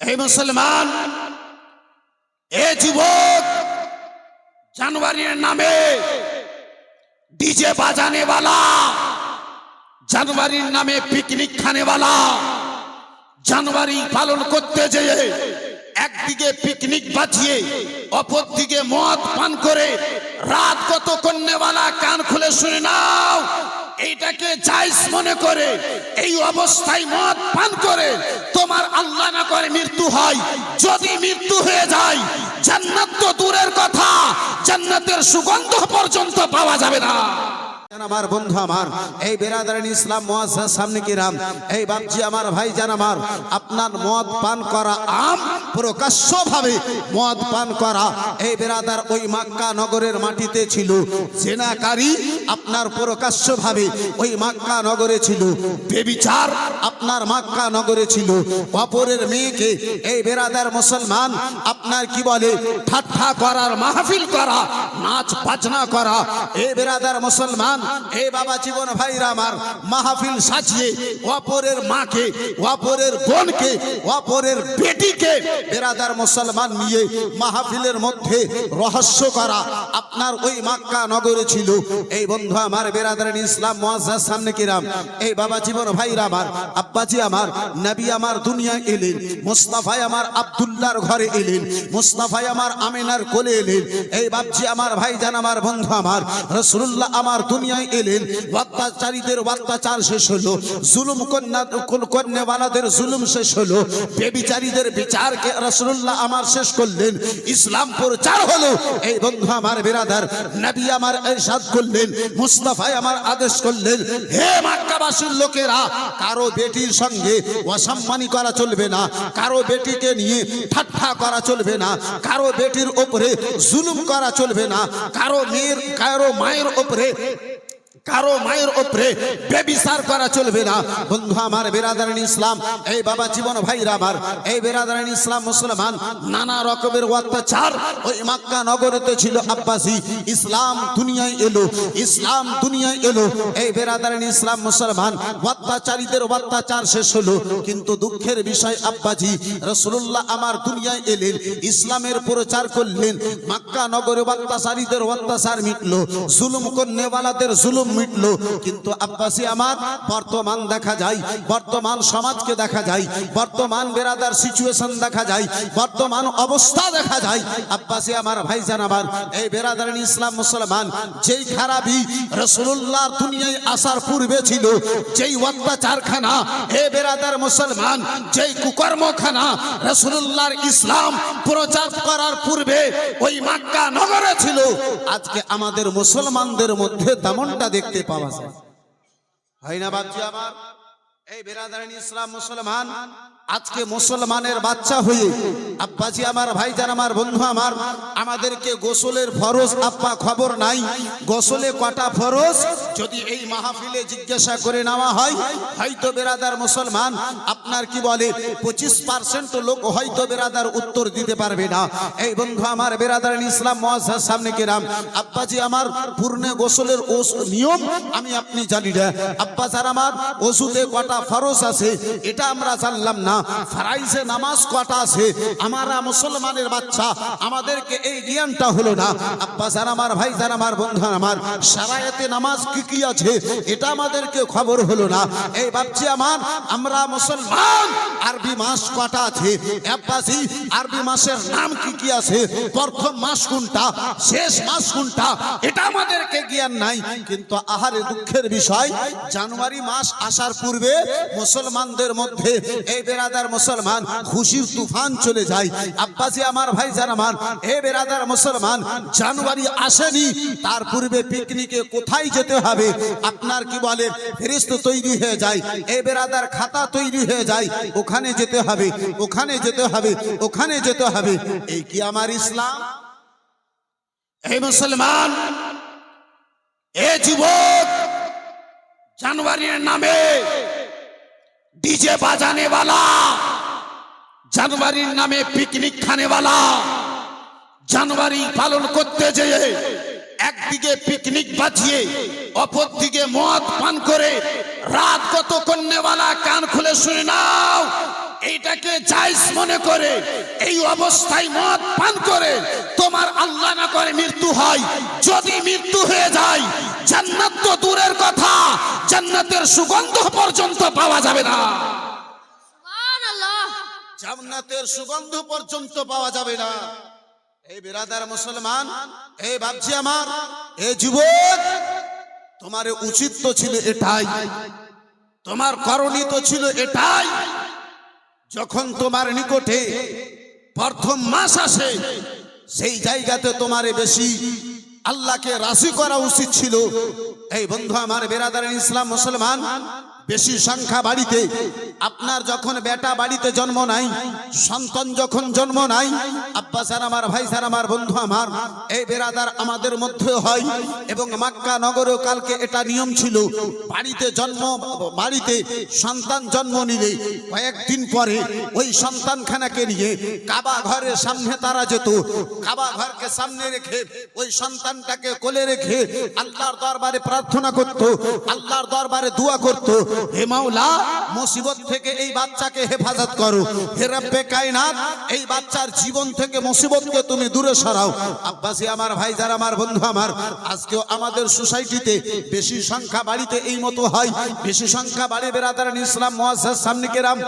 এই মুসলমান, এ যুবক, জানুয়ারির নামে ডিজে বাজানে वाला, জানুয়ারির নামে পিকনিক খানে वाला, জানুয়ারি পালন করতে যেয়ে একদিকে পিকনিক বাজিয়ে অপরদিকে মদ পান করে রাত কত করনে वाला, কান খুলে শুনে নাও, এইটাকে জায়েজ মনে করে এই অবস্থায় মদ পান করে তোমার আল্লাহ না করে মৃত্যু হয়। যদি মৃত্যু হয়ে যায়, জান্নাত তো দূরের কথা, জান্নাতের সুগন্ধ পর্যন্ত পাওয়া যাবে না। আমার বন্ধু আমার, এই বেরাদারান ইসলাম মুআজ্জাজ সামনে কিরাম, এই বাপজি আমার ভাইজান আমার, আপনার মদ পান করা আম, প্রকাশ্যভাবে মদ পান করা এই বেরাদার ওই মক্কা নগরের মাটিতে ছিল। জেনাকারী আপনার প্রকাশ্যভাবে ওই মক্কা নগরে ছিল। বেবিচার আপনার মক্কা নগরে ছিল। অপরের মেয়েকে এই বেরাদার মুসলমান আপনার কি বলে ঠাট্টা করার, মাহফিল করা, নাচ বাজনা করা, এই বেরাদার মুসলমান, এ বাবা জীবন ভাইরা আমার, মাহফিল সাজিয়ে অপরের মাকে, অপরের বোনকে, অপরের বেটিকে বেরাদার মুসলমান নিয়ে মাহফিলের মধ্যে রহস্য করা আপনার ওই মক্কা নগরে ছিল। এই বন্ধু আমার বেরাদারান ইসলাম মুআজ্জাজ সামনে কিরাম, এই বাবা জীবন ভাইরা আমার, আব্বাজি আমার, নবী আমার দুনিয়ায় এলেন, মুস্তাফায় আমার আব্দুল্লাহর ঘরে এলেন, মুস্তাফায় আমার আমিনার কোলে এলেন। এই বাপজি আমার ভাইজান আমার বন্ধু আমার, রাসূলুল্লাহ আমার দুনিয়ায় এলেন। অত্যাচারীদের অত্যাচার শেষ হলো, জুলুম করনেওয়ালাদের জুলুম শেষ হলো, বেবিচারীদের বিচারকে রাসূলুল্লাহ আমার শেষ করলেন, ইসলাম প্রচার হলো। এই বন্ধু আমার বেরাদার, নবী আমার ইরশাদ করলেন, মুস্তাফা আমার আদেশ করলেন, হে মক্কাবাসীর লোকেরা, কারো বেটির সঙ্গে অসম্মানী করা চলবে না, কারো বেটিকে নিয়ে ঠাট্টা করা চলবে না, কারো বেটির উপরে জুলুম করা চলবে না, কারো মায়ের উপরে বেবিচার করা চলবে না। বন্ধু আমার বেরাদারান ইসলাম, এই বাবা জীবন ভাইরা আমার, এই বেরাদারান ইসলাম মুসলমান, নানা রকমের অত্যাচার ওই মক্কা নগরেতে ছিল। আব্বাসী ইসলাম দুনিয়ায় এলো, ইসলাম দুনিয়ায় এলো। এই বেরাদারান ইসলাম মুসলমান, অত্যাচারীদের অত্যাচার শেষ হলো। কিন্তু দুঃখের বিষয় আব্বাজি রাসূলুল্লাহ আমার দুনিয়ায় এলেন, ইসলামের প্রচার করলেন, মক্কা নগরে অত্যাচারীদের অত্যাচার মিটলো, জুলুম করনেওয়ালাদের জুলুম মিটলো। কিন্তু আব্বাসী আমার, বর্তমান দেখা যায়, বর্তমান সমাজকে দেখা যায়, বর্তমান বেরাদার সিচুয়েশন দেখা যায়, বর্তমান অবস্থা দেখা যায়। আব্বাসী আমার ভাইজান আমার, এই বেরাদারান ইসলাম মুসলমান, যেই খারাপি রাসূলুল্লাহর দুনিয়ায় আসার পূর্বে ছিল, যেই অত্যাচারখানা হে বেরাদার মুসলমান, যেই কুকর্মখানা রাসূলুল্লাহর ইসলাম প্রচার করার পূর্বে ওই মক্কা নগরে ছিল, আজকে আমাদের মুসলমানদের মধ্যে তেমনটা দেখতে পাওয়া যায়। হয় না বাচ্চা আমার? এই বেরাদারান ইসলাম মুসলমান আজকে মুসলমানের বাচ্চা হয়ে, আব্বাজি আমার ভাইজান আমার বন্ধু আমার, আমাদেরকে গোসলের ফরজ আব্বা খবর নাই, গোসলে কটা ফরজ যদি এই মাহফিলে জিজ্ঞাসা করে নেওয়া হয়, হয়তো বেরাদার মুসলমান আপনার কি বলে 25% লোক হয়তো বেরাদার উত্তর দিতে পারবে না। এই বন্ধু আমার বেরাদারান ইসলাম মুআজ্জাজ সামনে কিরাম, আব্বাজি আমার পূর্ণ গোসলের নিয়ম আমি আপনি জানি না। আব্বাজার আমার, ওযুতে কটা ফরজ আছে এটা আমরা জানলাম না, ফরাইজে নামাজ কটা আছে আমরা মুসলমানের বাচ্চা, আমাদেরকে এই জ্ঞানটা হলো না। আব্বা জান আমার, ভাই জান আমার, বন্ধু আমার, শরায়াতে নামাজ কি কি আছে এটা আমাদেরকে খবর হলো না। এই বাপজি আমার, আমরা মুসলমান, আরবি মাস কটা আছে আব্বাজি, আরবি মাসের নাম কি কি আছে, প্রথম মাস কোনটা, শেষ মাস কোনটা, এটা আমাদেরকে জ্ঞান নাই। কিন্তু আহারে দুঃখের বিষয়, জানুয়ারি মাস আসার পূর্বে মুসলমানদের মধ্যে এই বেরাদার মুসলমান খুশির তুফান চলে যায়। আব্বাজি আমার, ভাইজান আমার, হে বেরাদার মুসলমান, জানুয়ারি আসেনি তার পূর্বে পিকনিকে কোথায় যেতে হবে আপনার কি বলে ফেরেশতা তৈরি হয়ে যায়, এই বেরাদার খাতা তৈরি হয়ে যায়, ওখানে যেতে হবে, ওখানে যেতে হবে, ওখানে যেতে হবে। এই কি আমার ইসলাম? এই মুসলমান, এ যুবক, জানুয়ারির নামে ডিজে বাজানে वाला, জানুয়ারির নামে পিকনিক খানে वाला, জানুয়ারি পালন করতে যেয়ে একদিকে পিকনিক বাজিয়ে অপরদিকে মদ পান করে রাত কত করনে वाला, কান খুলে শুনে নাও, এইটাকে জায়েজ মনে করে এই অবস্থায় মদ পান করে তোমার আল্লাহ না করে মৃত্যু হয়, যদি মৃত্যু হয়ে যায় জান্নাত তো দূরের কথা, জান্নাতের সুগন্ধ পর্যন্ত পাওয়া যাবে না। সুবহানাল্লাহ। জান্নাতের সুগন্ধ পর্যন্ত পাওয়া যাবে না। এই বিরাদার মুসলমান, এই বাপজি আমার, এই যুবক, তোমার উচিত তো ছিল এটাই, তোমার করণীয় তো ছিল এটাই। যখন তোমার নিকটে প্রথম মাস আসে সেই জায়গাতে তোমার বেশি আল্লাহকে রাজি করা উচিত ছিল। এই বন্ধু আমার বিরাদার ইসলাম মুসলমান, বেশি সংখ্যা বাড়িতে আপনার যখন বেটা বাড়িতে জন্ম নাই, সন্তান যখন জন্ম নাই, আব্বা স্যার আমার, ভাই স্যার আমার, বন্ধু আমার, এই বেরাদার আমাদের মধ্যে হয়। এবং মক্কা নগরেও কালকে এটা নিয়ম ছিল, বাড়িতে সন্তান জন্ম নিলে কয়েকদিন পরে ওই সন্তানখানাকে নিয়ে কাবা ঘরের সামনে তারা যেত। কাবা ঘরকে সামনে রেখে ওই সন্তানটাকে কোলে রেখে আল্লাহর দরবারে প্রার্থনা করত, আল্লাহর দরবারে দোয়া করত, হে মাওলা মুসিবত থেকে এই বাচ্চাকে হেফাজত করো, হে রব্বে কায়নাত এই বাচ্চার জীবন থেকে মুসিবতকে তুমি দূরে সরাও। আব্বাসী আমার, ভাই যারা আমার, বন্ধু আমার, আজকেও আমাদের সোসাইটিতে বেশি সংখ্যা বাড়িতে এই মতো হয়। বেশি সংখ্যা বাড়ি বেরাদারান ইসলাম মুআজ্জাজ সামনে কেরাম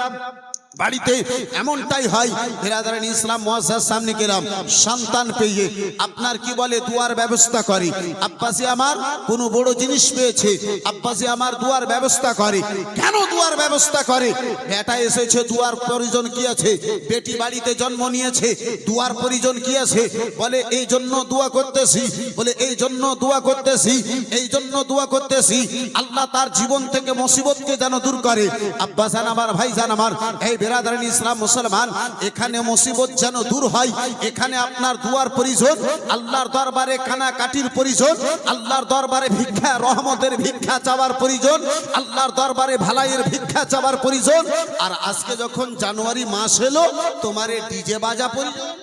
বাড়িতে এমনটাই হয়। বেরাদারান ইসলাম মুআজ্জাজ সামনে কেরাম সন্তান পেয়ে আপনার কি বলে দুয়ার ব্যবস্থা করে। আব্বাসী আমার কোনো বড় জিনিস পেয়েছে, আব্বাসী আমার দুয়ার ব্যবস্থা করে। কেন দুয়ার ব্যবস্থা করে? বেটা এসেছে, দুয়ার প্রয়োজন কি আছে? বেটি বাড়িতে জন্ম নিয়েছে, দুয়ার প্রয়োজন কি আছে? বলে এই জন্য দোয়া করতেছি, বলে এই জন্য দোয়া করতেছি, এই জন্য দোয়া করতেছি আল্লাহ তার জীবন থেকে মুসিবতকে যেন দূর করে। আব্বাসান আমার, ভাইজান আমার, এই বেরাদারান ইসলাম মুসলমান, এখানে মুসিবত যেন দূর হয়, এখানে আপনার দুয়ার প্রয়োজন, আল্লাহর দরবারে কানাকাটির প্রয়োজন, আল্লাহর দরবারে ভিক্ষা রহমতের ভিক্ষা চাওয়ার প্রয়োজন, আল্লাহর দরবারে ভালাইয়ের ভিক্ষা চাওয়ার প্রয়োজন। আর আজকে যখন জানুয়ারি মাস এলো, তোমার ডিজে বাজা প্রয়োজন।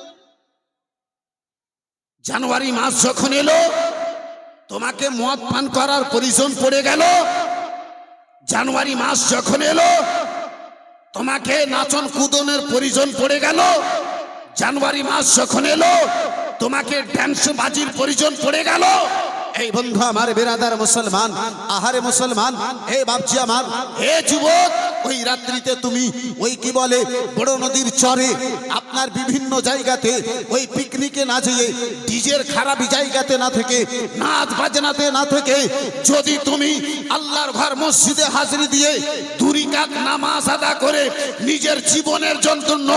জানুয়ারি মাস যখন এলো তোমাকে মদ পান করার প্রয়োজন পড়ে গেল। জানুয়ারি মাস যখন এলো তোমাকে নাচন কুদনের প্রয়োজন পড়ে গেল। জানুয়ারি মাস যখন এলো তোমাকে ড্যান্স বাজির প্রয়োজন পড়ে গেল। এই বন্ধু আমার বেরাদার মুসলমান, আহারে মুসলমান, এই বাপজি আমার, হে যুবক, ওই রাত্রিতে তুমি ওই কি বলে বড় নদীর চরে আপনার বিভিন্ন জায়গাতে ওই পিকনিকে না যেয়ে, ডিজের খারাপ জায়গাতে না থেকে, নাচ বাজনাতে না থেকে, যদি তুমি আল্লাহর ঘর মসজিদে হাজিরি দিয়ে 2 রাকাত নামাজ আদা করে নিজের জীবনের জন্য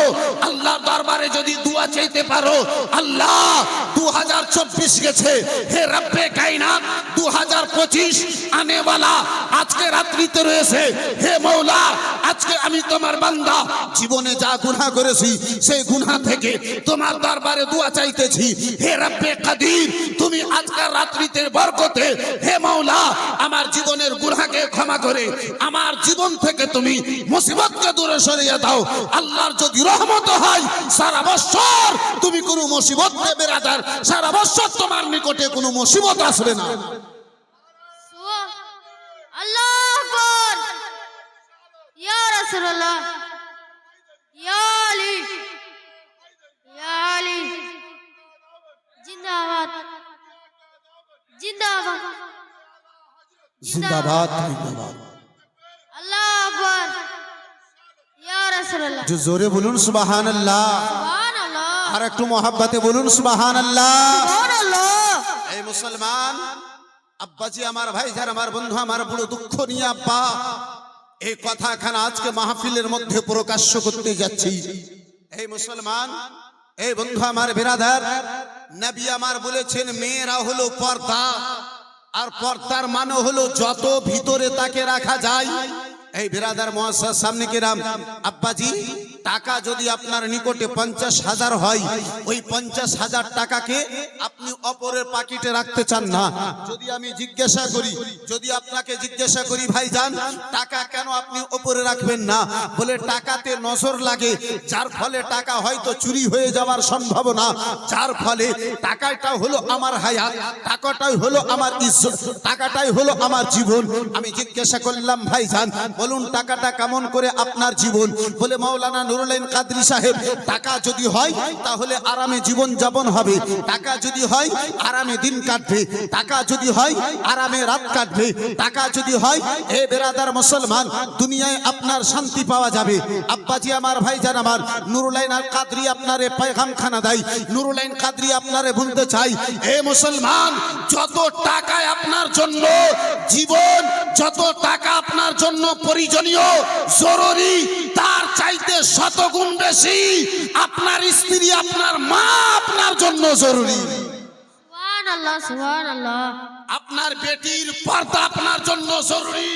আল্লাহর দরবারে যদি দোয়া চাইতে পারো, আল্লাহ 2024 গেছে, হে রব্বে কায়নাত 2025 আনেওয়ালা আজকে রাত্রিতে রয়েছে, হে মওলা আজকে আমি তোমার বান্দা জীবনে যা গুনাহ করেছি সেই গুনাহ থেকে তোমার দরবারে দোয়া চাইতেছি, হে রব্বে কাদির তুমি আজকের রাত্রিতে বরকতে, হে মওলা আমার জীবনের গুনাহকে ক্ষমা করে আমার জীবন থেকে তুমি মুসিবতকে দূরে সরিয়ে দাও। আল্লাহর যদি রহমত হয় সারা বছর তুমি কোনো মুসিবত দেবে রাজার, সারা বছর তোমার নিকটে কোনো মুসিবত আসবে না। আল্লাহু আকবার। ইয়া রাসূলুল্লাহ, ইয়া আলী, ইয়া আলী, জিন্দাবাদ, জিন্দাবাদ, জিন্দাবাদ, জিন্দাবাদ। আল্লাহু আকবার। ইয়া রাসূলুল্লাহ, जो जोरे बोलून सुबहानाल्लाह, সুবহানাল্লাহ, আর একটু মহাব্বতে বলুন সুবহানাল্লাহ। সুবহানাল্লাহ। এই মুসলমান আব্বাজি আমার, ভাই যার আমার, বন্ধু আমার, বড় দুঃখ নিয়ে আব্বা এই কথাখানা আজকে মাহফিলের মধ্যে প্রকাশ্য করতে যাচ্ছি। এই মুসলমান, এই বন্ধু আমার বিরাদার, নবী আমার বলেছেন মেয়েরা হলো পর্দা, আর পর্দার মানে হলো যত ভিতরে তাকে রাখা যায়। এই বিরাদার মুআজ্জাজ সামনে কিরাম আব্বাজি, টাকা যদি আপনার নিকটে 50,000 হয়, ওই 50,000 টাকাকে আপনি অপরের পকেটে রাখতে চান না। যদি আমি জিজ্ঞাসা করি, যদি আপনাকে জিজ্ঞাসা করি ভাইজান টাকা কেন আপনি উপরে রাখবেন না, বলে টাকাতে নজর লাগে, যার ফলে টাকা হয়তো চুরি হয়ে যাওয়ার সম্ভাবনা, যার ফলে টাকাটা হলো আমার হায়াত, টাকাটাই হলো আমার ইজ্জত, টাকাটাই হলো আমার জীবন। আমি জিজ্ঞাসা করলাম ভাইজান বলুন টাকাটা কেমন করে আপনার জীবন? বলে মাওলানা নুরুল আইন কাদরী সাহেব টাকা যদি হয় তাহলে আরামে জীবন যাপন হবে, টাকা যদি হয় আরামে দিন কাটবে, টাকা যদি হয় আরামে রাত কাটবে, টাকা যদি হয় এ বেরাদার মুসলমান দুনিয়ায় আপনার শান্তি পাওয়া যাবে। আব্বাজি আমার ভাইজান আমার নুরুল আইন আল কাদরী আপনারে পেগাম খানা দেয়, নুরুল আইন কাদরী আপনারে বলতে চাই এ মুসলমান, যত টাকায় আপনার জন্য জীবন, যত টাকা আপনার জন্য প্রয়োজনীয় জরুরি, তার চাইতে শতগুণ বেশি আপনার স্ত্রী, আপনার মা আপনার জন্য জরুরি। সুবহানাল্লাহ, সুবহানাল্লাহ। আপনার বেটির পর্দা আপনার জন্য জরুরি।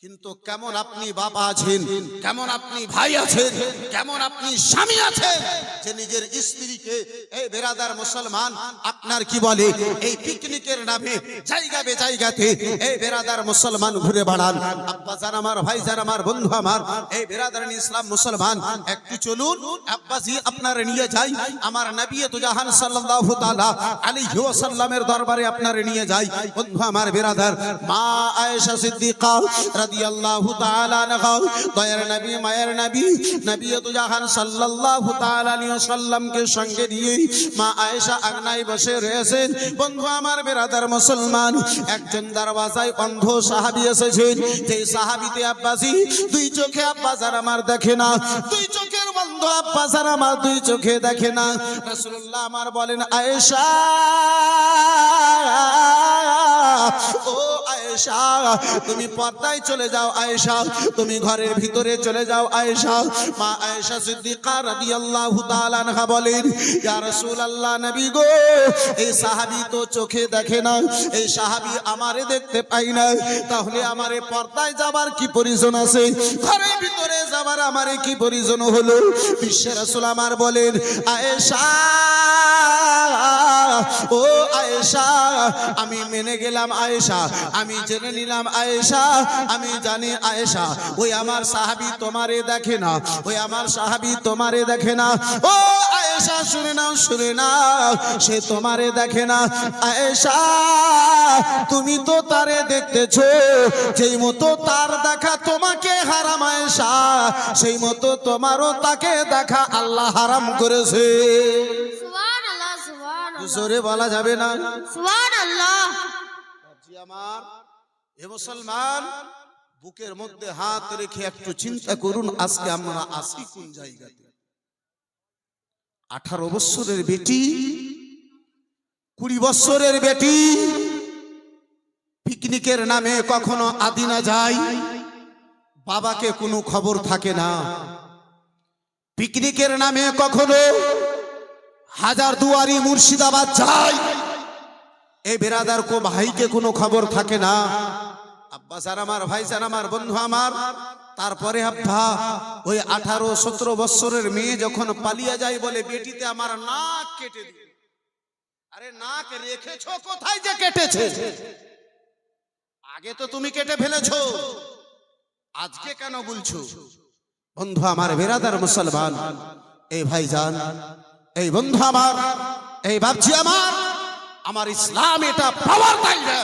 কিন্তু কেমন আপনি বাবা আছেন, কেমন আপনি ভাই আছেন, কেমন আপনি স্বামী আছেন, যে নিজের স্ত্রীকে এই বেরাদার মুসলমান আপনার কি বলে এই পিকনিকের নামে জায়গা বে জায়গাতে এই বেরাদার মুসলমান ঘুরে বেড়ান। আব্বাজান আমার ভাইজান আমার বন্ধু আমার এই বেরাদার ইসলাম মুসলমান একটু চলুন আব্বাজি আপনার নিয়ে যাই আমার নবী তো জাহান সাল্লাল্লাহু তাআলা আলাইহি ওয়াসাল্লামের দরবারে আপনার নিয়ে যাই। বন্ধু আমার বেরাদার মা আয়েশা সিদ্দিকা রাদিয়াল্লাহু তাআলা আনহা দয়ার নবী মায়ের নবী নবী তো জাহান সাল্লাল্লাহু তাআলা আলাইহি ওয়াসাল্লামকে সঙ্গে নিয়ে মা আয়েশা আঙনায় বসে রয়েছেন। বন্ধু আমার বেরাদার মুসলমান একজন দরওয়াজায় অন্ধ সাহাবী এসেছেন, যে সাহাবীতে আব্বাসী দুই চোখে আব্বাজান আমার দেখে না, দুই চোখের বন্ধ আব্বাজান আমার দুই চোখে দেখে না। রাসূলুল্লাহ আমার বলেন আয়েশা, ও আয়েশা তুমি পর্দায় চলে যাও, আয়েশা তুমি ঘরের ভিতরে চলে যাও। আয়েশা মা আয়েশা সিদ্দিকা রাদিয়াল্লাহু তাআলা আনহা বলেন ইয়া রাসূলুল্লাহ নবী গো, এই সাহাবী তো চোখে দেখে না, এই সাহাবী আমারে দেখতে পাই না, তাহলে আমারে পর্দায় যাবার কি প্রয়োজন আছে, ঘরের ভিতরে যাবার আমারে কি প্রয়োজন হলো? বিশ্বের রাসূল আমার বলেন আয়েশা, ও আয়েশা আমি মেনে গেলাম আয়েশা, আমি জেনে নিলাম আয়েশা, আমি জানি আয়েশা ওই আমার সাহাবী তোমারে দেখে না, ওই আমার সাহাবী তোমারে দেখে না। ও আয়েশা শুনে নাও, শুনে নাও, সে তোমারে দেখে না। আয়েশা তুমি তো তারে দেখতেছো, যেই মতো তার দেখা তোমাকে হারাম আয়েশা, সেই মতো তোমারও তাকে দেখা আল্লাহ হারাম করেছে। সুবহানাল্লাহ, সুবহানাল্লাহ, জোরে বলা যাবে না? সুবহানাল্লাহ। জি আমার এ মুসলমান বুকের মধ্যে হাত রেখে একটু চিন্তা করুন, আজকে আমরা আসি কোন জায়গাতে? 18 বছরের বেটি, 20 বছরের বেটি পিকনিকের নামে কখনো আদিনা যায়, বাবাকে কোনো খবর থাকে না। পিকনিকের নামে কখনো হাজারদুয়ারি মুর্শিদাবাদ যায়, এই বেরাদার কো ভাইকে কোনো খবর থাকে না। আব্বা স্যার আমার, ভাই স্যার আমার, বন্ধু আমার, তারপরে আব্বা ওই 18-17 বছরের মেয়ে যখন পালিয়ে যায় বলে বেটিতে আমার নাক কেটে দিল। আরে নাক রেখেছো কোথায় যে কেটেছে? আগে তো তুমি কেটে ফেলেছো, আজকে কেন বলছো? বন্ধু আমার বেরাদার মুসলমান, এই ভাইজান, এই বন্ধু আমার, এই বাপজি আমার, আমার ইসলাম এটা পাওয়ার দেয় না,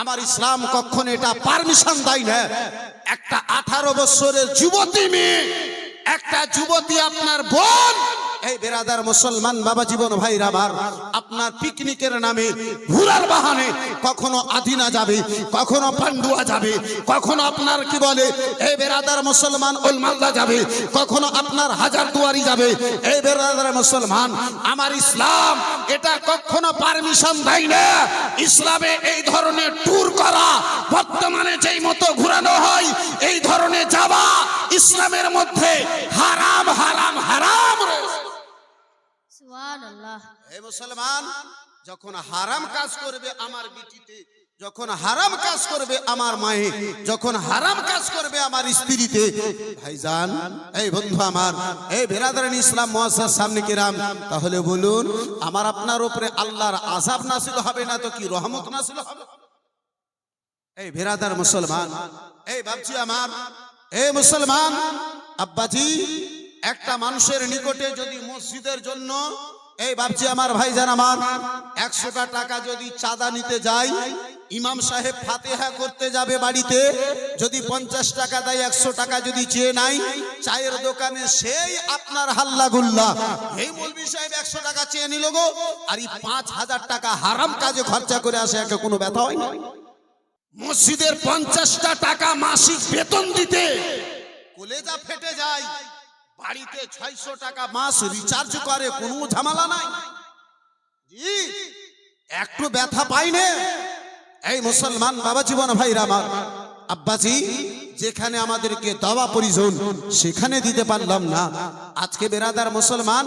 আমার ইসলাম কখনো এটা পারমিশন দেয় না। একটা 18 বছরের যুবতী মেয়ে, একটা যুবতী আপনার বোন, এই বেরাদার মুসলমান বাবা জীবন ভাইরা আমার, আপনার পিকনিকের নামে ঘোরার বাহানে কখনো আদিনা যাবে, কখনো পান্ডুয়া যাবে, কখনো আপনার কি বলে এই বেরাদার মুসলমান ওলমালদা যাবে, কখনো আপনার হাজারদুয়ারি যাবে। এই বেরাদার মুসলমান, আমার ইসলাম এটা কখনো পারমিশন দেয় না। ইসলামে এই ধরনের ট্যুর করা, বর্তমানে যেই মতো ঘোরানো হয়, এই ধরনের যাওয়া ইসলামের মধ্যে হারাম, হারাম, হারাম রয়েছে। সুবহানাল্লাহ। এই মুসলমান যখন হারাম কাজ করবে আমার বিটিতে, যখন হারাম কাজ করবে আমার মায়ে, যখন হারাম কাজ করবে আমার স্ত্রীতে, ভাইজান এই বন্ধু আমার, এই বেরাদারান ইসলাম মুআসসাস সামনে কিরাম, তাহলে বলুন আমার আপনার উপরে আল্লাহর আযাব নাযিল হবে না তো কি রহমত নাযিল হবে? এই বেরাদার মুসলমান, এই বাপজি আমার, এই মুসলমান আব্বাজি, একটা মানুষের নিকটে যদি মসজিদের জন্য, এই বাপজি আমার, ভাইজান আমার, 100টা টাকা যদি চাঁদা নিতে যায়, ইমাম সাহেব ফাতিহা করতে যাবে বাড়িতে, যদি 50 টাকা দেয়, 100 টাকা যদি চেয়ে নাই, চায়ের দোকানে সেই আপনার হাল্লা গুল্লা, এই মৌলভী সাহেব 100 টাকা চেয়ে নিল গো, আর এই 5000 টাকা হারাম কাজে খরচা করে আসে, একে কোনো ব্যথা হয় না? মসজিদের 50টা টাকা মাসিক বেতন দিতে কলেজা ফেটে যায়, বাড়িতে 600 টাকা মাস রিচার্জ করে, কোনো ঝামেলা নাই, জি একটু ব্যথা পাই না? এই মুসলমান বাবা জীবন ভাইরা আমার, আব্বাজি যেখানে আমাদেরকে দাওয়া প্রয়োজন সেখানে দিতে পারলাম না, আজকে বেরাদার মুসলমান,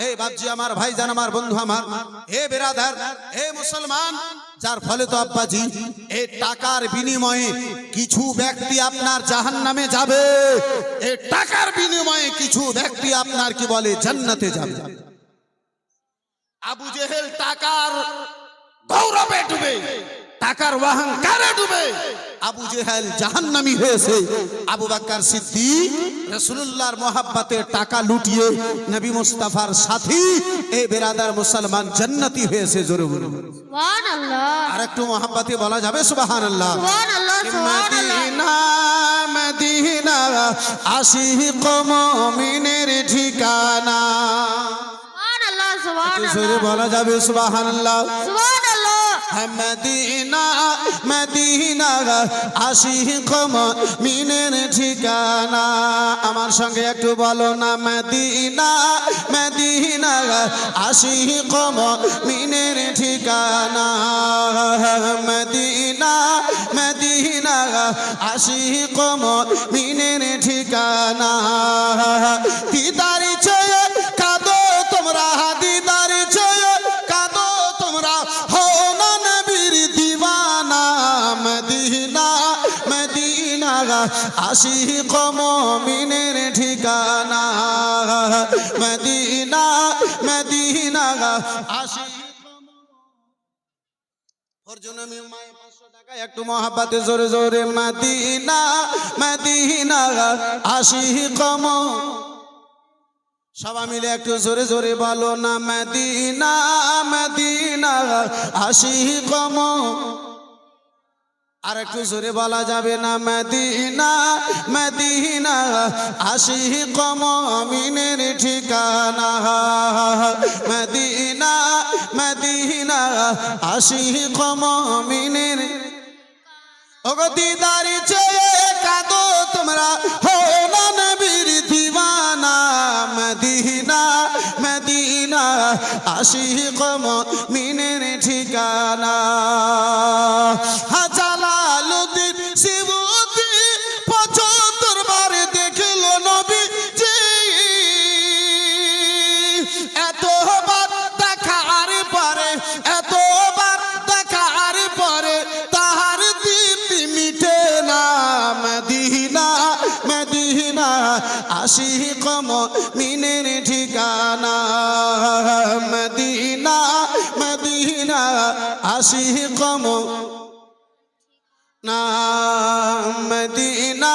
এই বাপজি আমার, ভাইজান আমার, বন্ধু আমার, হে বেরাদার, হে মুসলমান, যার ফলে তো আব্বাজি এই টাকার বিনিময়ে কিছু ব্যক্তি আপনার জাহান্নামে যাবে, এই টাকার বিনিময়ে কিছু ব্যক্তি আপনার কি বলে জান্নাতে যাবে। আবু জেহেল টাকার গৌরবে ডুবে, টাকার অহংকারে ডুবে আবু জেহেল জাহান্নামী হয়েছে, আবু বকর সিদ্দিক রাসূলুল্লাহর মহব্বতে টাকা লুটিয়ে নবী মুস্তাফার সাথী, এই বেরাদার মুসলমান জান্নাতি হয়েছে। জোরে বলুন সুবহানাল্লাহ, আর একটু মহব্বতে বলা যাবে সুবহানাল্লাহ। সুবহানাল্লাহ, সুবহানাল্লাহ। মদিনা মদিনা আশিক মুমিনের ঠিকানা, সুবহানাল্লাহ, জোরে সুবহানাল্লাহ, বলা যাবে সুবহানাল্লাহ। সুবহানাল্লাহ। মদিনা মদিনা আশিক মুমিনের ঠিকানা, আমার সঙ্গে একটু বলো না, মদিনা মদিনা আশিক মুমিনের ঠিকানা, মদিনা মদিনা আশিক মুমিনের ঠিকানা, দিদারি চেয়ে কাঁদো তোমরা, দিদারি চেয়ে কাঁদো তোমরা, হো না নবীর দিওয়ানা, মদিনা মদিনা আশিক মুমিনের ঠিকানা, মদিনা মদিনা আশিক। ওর জন্য আমি মায়ে 500 টাকা একটু মহব্বতে জোরে জোরে, মদিনা মদিনা আশিক, সবাই মিলে একটু জোরে জোরে বলো না, মদিনা মদিনা আশিক, আর একটু জোরে বলা যাবে না, মদিনা মদিনা আশিক মুমিনের ঠিকানা, মদিনা মদিনা আশিক মুমিনের। ওগো দিদারি চেয়ে কাঁদো তোমরা, হো না নবীর দিওয়ানা, মদিনা মদিনা আশিক মুমিনের ঠিকানা। জালালুদ্দিন সিবুতি 75 বার দেখল নবীজি, এতবার দেখার পরে, এতবার দেখার পরে তাহার দীপ্তি মিটে না, মদিনা মদিনা আশিক মুমিনের ঠিকানা, মদিনা মদিনা আশিক না, মদিনা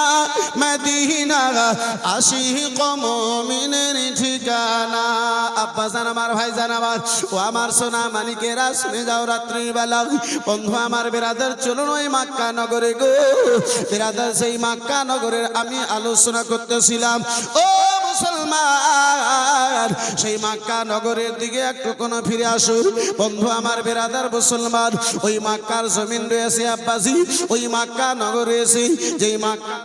মদিনা আশিক মুমিনের ঠিকানা। আব্বাজান আমার, ভাইজান আমার, ও আমার সোনা মানিকেরা শুনে যাও, রাত্রির বেলা বন্ধু আমার বেরাদার চলুন ওই মক্কা নগরে গো, বেরাদার সেই মক্কা নগরের আমি আলোচনা করতেছিলাম। ও মুসলমান, সেই মক্কা নগরের দিকে একটু কোন ফিরে আসুন বন্ধু আমার বেরাদার মুসলমান, ওই মক্কার জমিন রয়েছে আব্বাজি, ওই মক্কা নগর রয়েছে, যেই মক্কা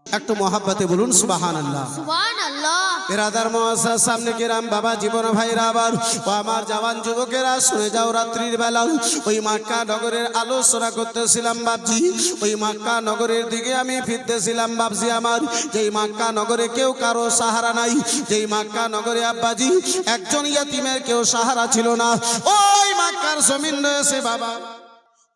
একটু মহব্বতে বলুন সুবহানাল্লাহ, সুবহানাল্লাহ। বিরাদার মুআজ্জাজ সামনে কিরাম বাবা জীবন ভাইরা আবার ও আমার জওয়ান যুবকেরা শুনে যাও রাত্রির বেলা ওই মক্কা নগরের আলোচনা করতেছিলাম বাপজি ওই মক্কা নগরের দিকে আমি ফিরতেছিলাম বাপজি আমার যেই মক্কা নগরে কেউ কারো সাহারা নাই যেই মক্কা নগরে আব্বাজি একজন ইয়াতিমের কেউ সাহারা ছিল না ওই মক্কার জমিন রয়েছে বাবা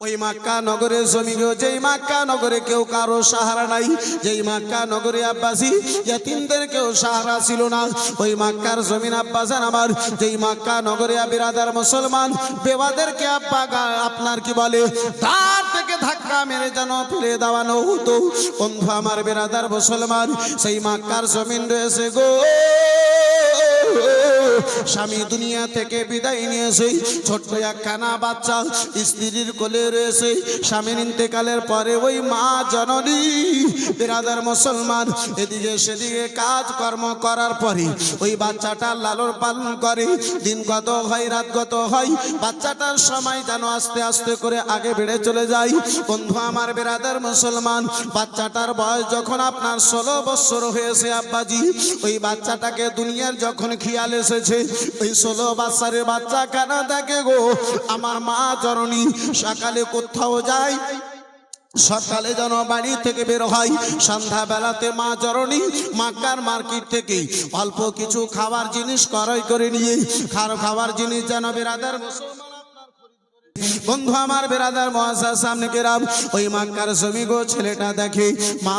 ওই মক্কা নগরের জমিন যেই মক্কা নগরে কেউ কারো সাহারা নাই যেই মক্কা নগরে আব্বাসি ইয়াতিমদের কেউ সাহারা ছিল না ওই মক্কার জমিন আব্বাজান আমার যেই মক্কা নগরে বিরাদার মুসলমান বেওয়াদেরকে আব্বা আপনার কি বলে তার থেকে ধাক্কা মেরে যেন ফেলে দেওয়ানো হতো বন্ধু আমার বিরাদার মুসলমান সেই মক্কার জমিন রয়েছে গো স্বামী দুনিয়া থেকে বিদায় নিয়েছে ছোট্ট একখানা বাচ্চা স্ত্রীর কোলে রয়েছে স্বামীর ইন্তেকালের পরে ওই মা জননী বিরাদার মুসলমান এদিকে সেদিকে কাজ কর্ম করার পরে ওই বাচ্চাটা লালন পালন করে দিন কত হয় রাত কত হয় বাচ্চাটার সময় যেন আস্তে আস্তে করে আগে বেড়ে চলে যায় বন্ধু আমার বিরাদার মুসলমান বাচ্চাটার বয়স যখন আপনার 16 বছর হয়েছে আব্বাজি ওই বাচ্চাটাকে দুনিয়ার যখন খেয়াল এসেছে ওই 16 বছরের বাচ্চা কানা দেখে গো আমার মা জননী সকালে কোথাও যায় সকালে যেন বাড়ি থেকে বের হয় সন্ধ্যা বেলাতে মা জননী মক্কার মার্কেট থেকে অল্প কিছু খাবার জিনিস ক্রয় করে নিয়ে খাবার জিনিস যেন বিরাদার মুসলমান বন্ধু আমার বিরাদার মুআজ্জাজ সামনে কিরাম ওই মক্কার জমি গো ছেলেটা দেখে মা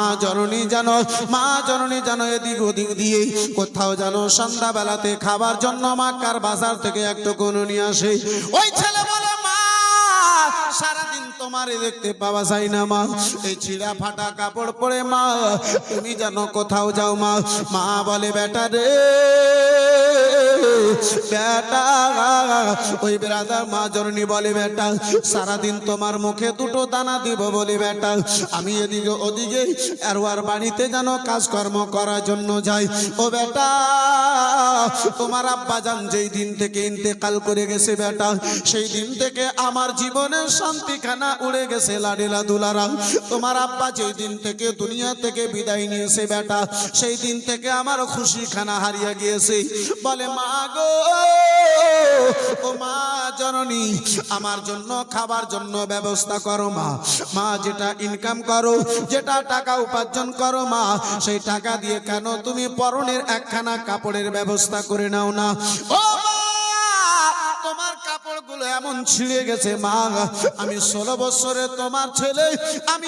জননী যেন এদিক ওদিক দিয়ে কোথাও যেন সন্ধ্যা বেলাতে খাবার জন্য মক্কার বাজার থেকে একটু কোনো নিয়ে আসে ওই ছেলে বলে মা সারাদিন তোমারে দেখতে পাওয়া যায় না মা এই ছিঁড়া ফাটা কাপড় পরে মা তুমি যেন কোথাও যাও মা মা বলে বেটা রে বেটা ওই বিরাদার মা জননী বলে বেটা সারাদিন তোমার মুখে দুটো দানা দিব বলে বেটা আমি এদিকে ওদিকে আর বাড়িতে যেন কাজকর্ম করার জন্য যাই ও বেটা তোমার আব্বা জান যেই দিন থেকে ইন্তেকাল করে গেছে বেটা সেই দিন থেকে আমার জীবনের শান্তিখানা উড়ে গেছে লাডিলা দুলারা তোমার আব্বা যেই দিন থেকে দুনিয়া থেকে বিদায় নিয়েছে বেটা সেই দিন থেকে আমার খুশিখানা হারিয়ে গিয়েছে বলে মা গো ও মা জননী আমার জন্য খাবার জন্য ব্যবস্থা করো মা যেটা ইনকাম করো যেটা টাকা উপার্জন করো মা সেই টাকা দিয়ে কেন তুমি পরনের একখানা কাপড়ের ব্যবস্থা করে নাও না ও তোমার কাপড়গুলো এমন ছিঁড়ে গেছে মা আমি 16 বছরে তোমার ছেলে আমি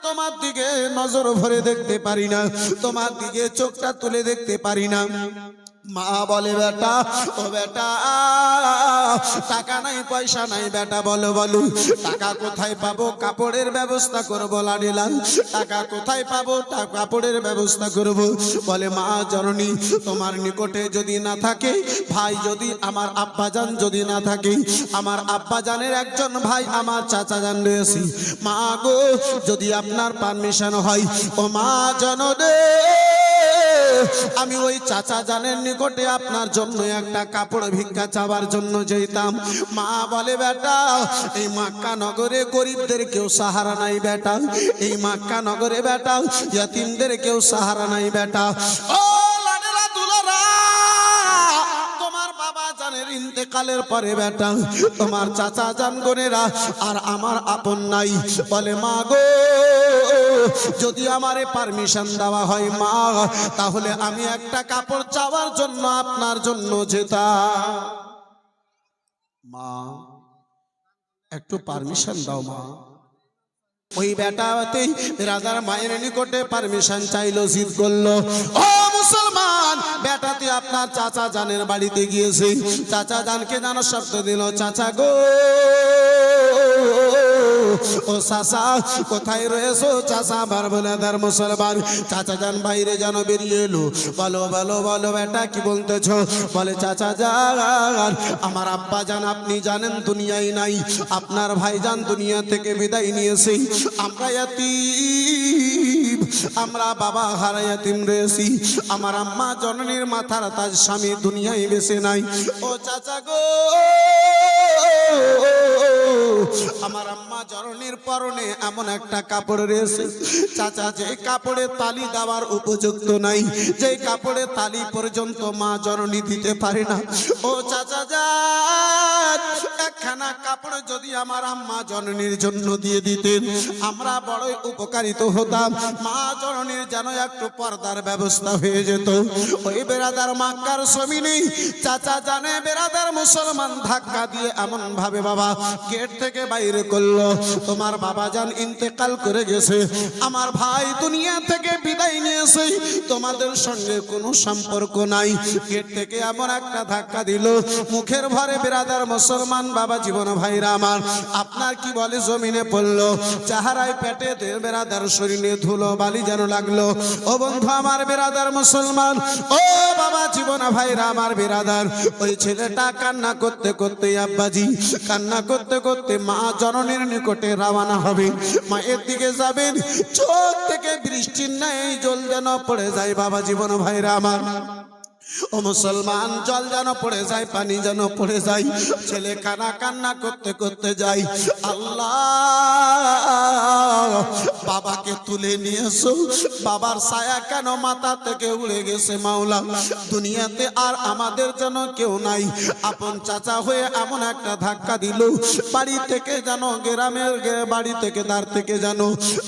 তোমার দিকে নজর ভরে দেখতে পারি না তোমার দিকে চোখটা তুলে দেখতে পারি না মা বলে বেটা ও বেটা টাকা নাই পয়সা নাই বেটা বলো টাকা কোথায় পাবো কাপড়ের ব্যবস্থা করবো লাডিলাল টাকা কোথায় পাবো কাপড়ের ব্যবস্থা করবো বলে মা জননী তোমার নিকটে যদি না থাকে ভাই যদি আমার আব্বাজান যদি না থাকে আমার আব্বাজানের একজন ভাই আমার চাচা জান রয়েছে মা গো যদি আপনার পারমিশন হয় ও মা জননী আমি ওই চাচা জানের নিকটে আপনার জন্য একটা কাপড় ভিক্ষা চাওয়ার জন্য যেতাম মা বলে বেটা এই মক্কা নগরে গরিবদের কেউ সাহারা নাই বেটা এই মক্কা নগরে বেটা ইয়াতিমদের কেউ সাহারা নাই বেটা ও লাডেরা দুলারা তোমার বাবা জানের ইন্তেকালের পরে বেটা তোমার চাচা জান গনেরা আর আমার আপন নাই বলে মা গো যদি আমারে পারমিশন দেওয়া হয় মা তাহলে আমি একটা কাপড় চাওয়ার জন্য আপনার জন্য যেতাম মা একটু পারমিশন দাও মা ওই বেটাতেই রাজার মায়ের নিকটে পারমিশন চাইলো জিদ করলো ও মুসলমান বেটাতে আপনার চাচা জানের বাড়িতে গিয়েছে চাচা জানকে জানো শব্দ দিল চাচা গো ও চাচা কোথায় রয়েছো চাচা বার বলে দার মুসলমান চাচা জান বাইরে যেন বেরিয়ে এলো বলো বেটা কি বলতেছো বলে চাচা জান আমার আব্বা জান আপনি জানেন দুনিয়ায় নাই আপনার ভাইজান দুনিয়া থেকে বিদায় নিয়েছে আমরা ইয়াতিম আমরা বাবা হারা ইয়াতিম রয়েছি আমার আম্মা জননীর মাথার তাজ স্বামী দুনিয়ায় বেঁচে নাই ও চাচা গো আমার আম্মা জননীর পরনে এমন একটা কাপড় রয়েছে চাচা, যে কাপড়ে তালি দেওয়ার উপযুক্ত নাই, যে কাপড়ে তালি পর্যন্ত মা জননী দিতে পারে না। ও চাচা যান, একখানা কাপড় যদি আমার আম্মা জননীর জন্য দিয়ে দিতেন, আমরা বড়ই উপকারিত হতাম। মা জননীর যেন একটু পর্দার ব্যবস্থা হয়ে যেত। ওই বেরাদার মাক্কার জমিনে চাচা জানে বেরাদার মুসলমান ধাক্কা দিয়ে এমন ভাবে বাবা গেট থেকে বাইরে করলো, তোমার বাবা জান ইন্তেকাল করে গেছে, আমার ভাই দুনিয়া থেকে বিদায় নিয়েছে, তোমাদের সঙ্গে কোনো সম্পর্ক নাই। গেট থেকে এমন একটা ধাক্কা দিল, মুখের ভরে বেরাদার মুসলমান বাবা জীবন ভাইরা আমার আপনার কি বলে জমিনে পড়লো, চেহারায় পেটে বেরাদার শরীরে ধুলো বালি যেন লাগলো। ও বন্ধু আমার বেরাদার মুসলমান, ও বাবা জীবন ভাইরা আমার বেরাদার, ওই ছেলেটা কান্না করতে করতে আব্বাজি কান্না করতে করতে মা জননীর নিকটে রওনা হবে। মায়ের দিকে যাবেন, চোখ থেকে বৃষ্টির ন্যায় জল যেন পড়ে যায় বাবা জীবন ভাইরা আমার। ও মুসলমান, জল যেন পড়ে যায়, পানি যেন পড়ে যায়। ছেলে কান্না করতে করতে যায়, আল্লাহ বাবাকে তুলে নিয়ে এসো, বাবার ছায়া কেন মাথা থেকে উড়ে গেছে মাওলা, দুনিয়াতে আর আমাদের যেন কেউ নাই। আপন চাচা হয়ে এমন একটা ধাক্কা দিল, বাড়ি থেকে যেন গ্রামের বাড়ি থেকে দাঁড় থেকে যেন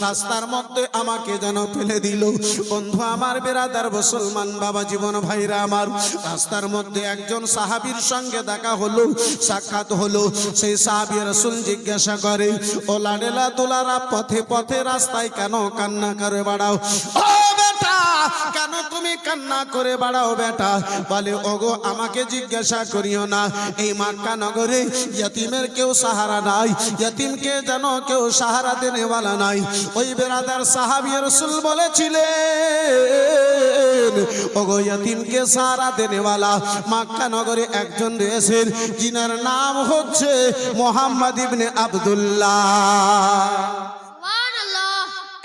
রাস্তার মধ্যে আমাকে যেন ফেলে দিল। বন্ধু আমার বেরাদার মুসলমান বাবা জীবন ভাইরা আমার, রাস্তার মধ্যে একজন সাহাবীর সঙ্গে দেখা হলো, সাক্ষাৎ হলো। সেই সাহাবী রাসূল জিজ্ঞাসা করে, ও লাডেলা দুলারা পথে পথে রাস্তায় কেন কান্না করে বাড়াও? ও বেটা, কেন তুমি কান্না করে বাড়াও বেটা? বলে, ওগো আমাকে জিজ্ঞাসা করিও না, এই মক্কা নগরে ইয়তিমের কেউ সাহারা নাই, ইয়তিমকে যেন কেউ সাহারা দেনেওয়ালা নাই। ওই বেরাদার সাহাবী রাসূল বলেছিলেন, ওগো ইয়তিমকে সাহারা দেনেওয়ালা মক্কা নগরে একজন রয়েছেন, যিনার নাম হচ্ছে মুহাম্মদ ইবনে আব্দুল্লাহ। সুবহানাল্লাহ,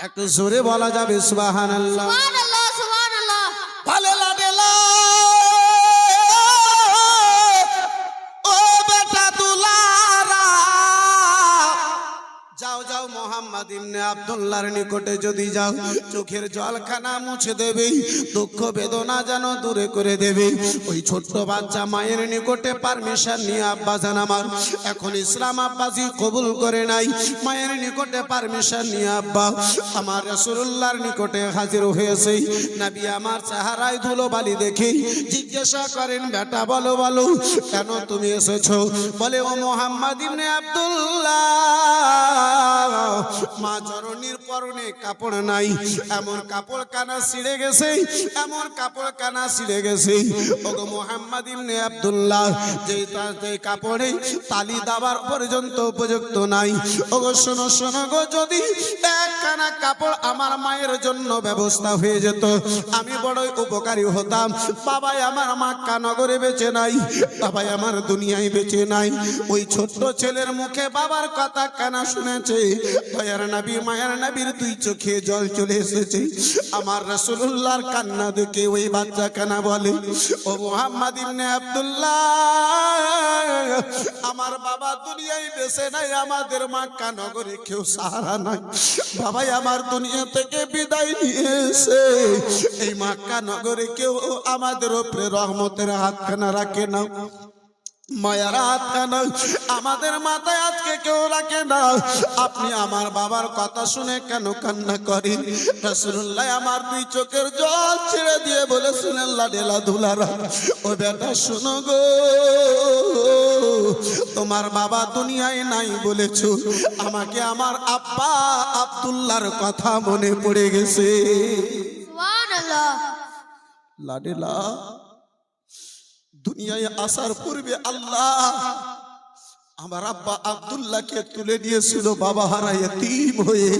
একটু জোরে বলা যাবে সুবহানাল্লাহ? সুবহানাল্লাহ, সুবহানাল্লাহ। ভালো লাডেলা ও বেটা দুলারা, যাও যাও মোহাম্মদ ইবনে আব্দুল্লাহর নিকটে যদি যাও, চোখের জলখানা মুছে দেবে, দুঃখ বেদনা যেন দূরে করে দেবে। ওই ছোট্ট বাচ্চা মায়ের নিকটে পারমিশন নিয়ে, আব্বা জান আমার এখন ইসলাম আব্বাজি কবুল করে নাই, মায়ের নিকটে পারমিশন নিয়ে আব্বা আমার রাসূলুল্লাহর নিকটে হাজির হয়েছে। নবী আমার চেহারায় ধুলো বালি দেখে জিজ্ঞাসা করেন, বেটা বলো বলো কেন তুমি এসেছো? বলে, ও মুহাম্মদ ইবনে আব্দুল্লাহ, মা জননীর পরনে কাপড় নাই, এমন কাপড় কানা ছিঁড়ে গেছে, এমন কাপড় কানা ছিঁড়ে গেছে। ওগো মুহাম্মদ ইবনে আব্দুল্লাহ, যেই কাপড়ে তালি দেওয়ার পর্যন্ত উপযুক্ত নাই। ওগো শোনো শোনো গো, যদি একখানা কাপড় আমার মায়ের জন্য ব্যবস্থা হয়ে যেত, আমি বড়ই উপকারী হতাম। বাবাই আমার মক্কা নগরে বেঁচে নাই, বাবাই আমার দুনিয়ায় বেঁচে নাই। ওই ছোট্ট ছেলের মুখে বাবার কথা কানা শুনেছে, দয়ার নবী মায়ের নবীর দুই চোখে জল চলে এসেছে। আমার রাসূলুল্লাহর কান্না দেখে ওই বাচ্চা কানা বলে, ও মুহাম্মদ ইবনে আব্দুল্লাহ, আমার বাবা দুনিয়ায় বেঁচে নাই, আমাদের মক্কা নগরে কেউ সাহারা নাই, বাবাই আমার দুনিয়া থেকে বিদায় নিয়েছে। এই মক্কা নগরে কেউ আমাদের উপরে রহমতের হাতখানা রাখে না, মায়ার হাতখানা আমাদের মাথায় আজকে কেউ রাখে না। আপনি আমার বাবার কথা শুনে কেন কান্না করেন? রাসূলুল্লাহ আমার দুই চোখের জল ছেড়ে দিয়ে বলেছিলেন, লাডেলা দুলারা, ও বেটা শোনো গো, তোমার বাবা দুনিয়ায় নাই বলেছো, আমাকে আমার আব্বা আব্দুল্লাহর কথা মনে পড়ে গেছে। সুবহানাল্লাহ। লাডেলা দুনিয়ায় আসার পূর্বে আল্লাহ আমার আব্বা আব্দুল্লাহকে তুলে নিয়েছিল, বাবা হারা ইতিম হয়ে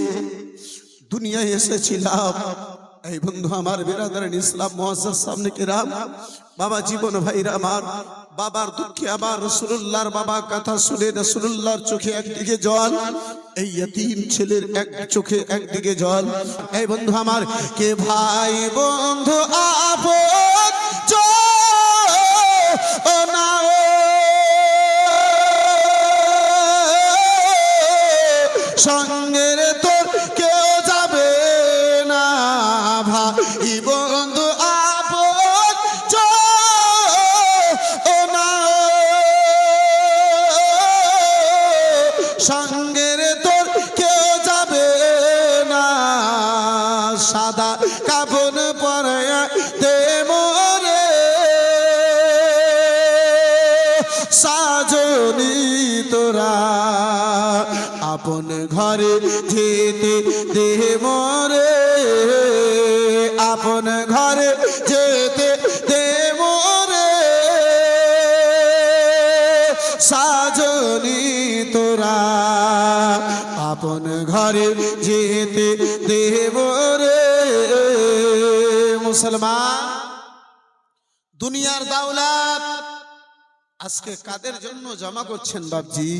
দুনিয়ায় এসেছিলাম। এই বন্ধু আমার বিরাদারান ইসলাম মুআজ্জাজ সামনে কিরাম, বাবা জীবন ভাইরা আমার, বাবার দুঃখে আবার রাসূলুল্লাহর বাবা কথা শুনে রাসূলুল্লাহর চোখে একদিকে জল, এই ইতিম ছেলের এক চোখে একদিকে জল। এই বন্ধু আমার, কে ভাই বন্ধু আপন সঙ্গের তোর কেউ যাবে না ভাই বন্ধু আপন না সঙ্গের তোর কেউ যাবে না সাদা কাপন পরে দে মোরে সাজনি তোরা আপন ঘরে যেতে দে মোরে আপন ঘরে যেতে দে মোরে সাজনি তোরা আপন ঘরে যেতে দেব রে মুসলমান দুনিয়ার দাওলাত আজকে কাদের জন্য জমা করছেন বাপজি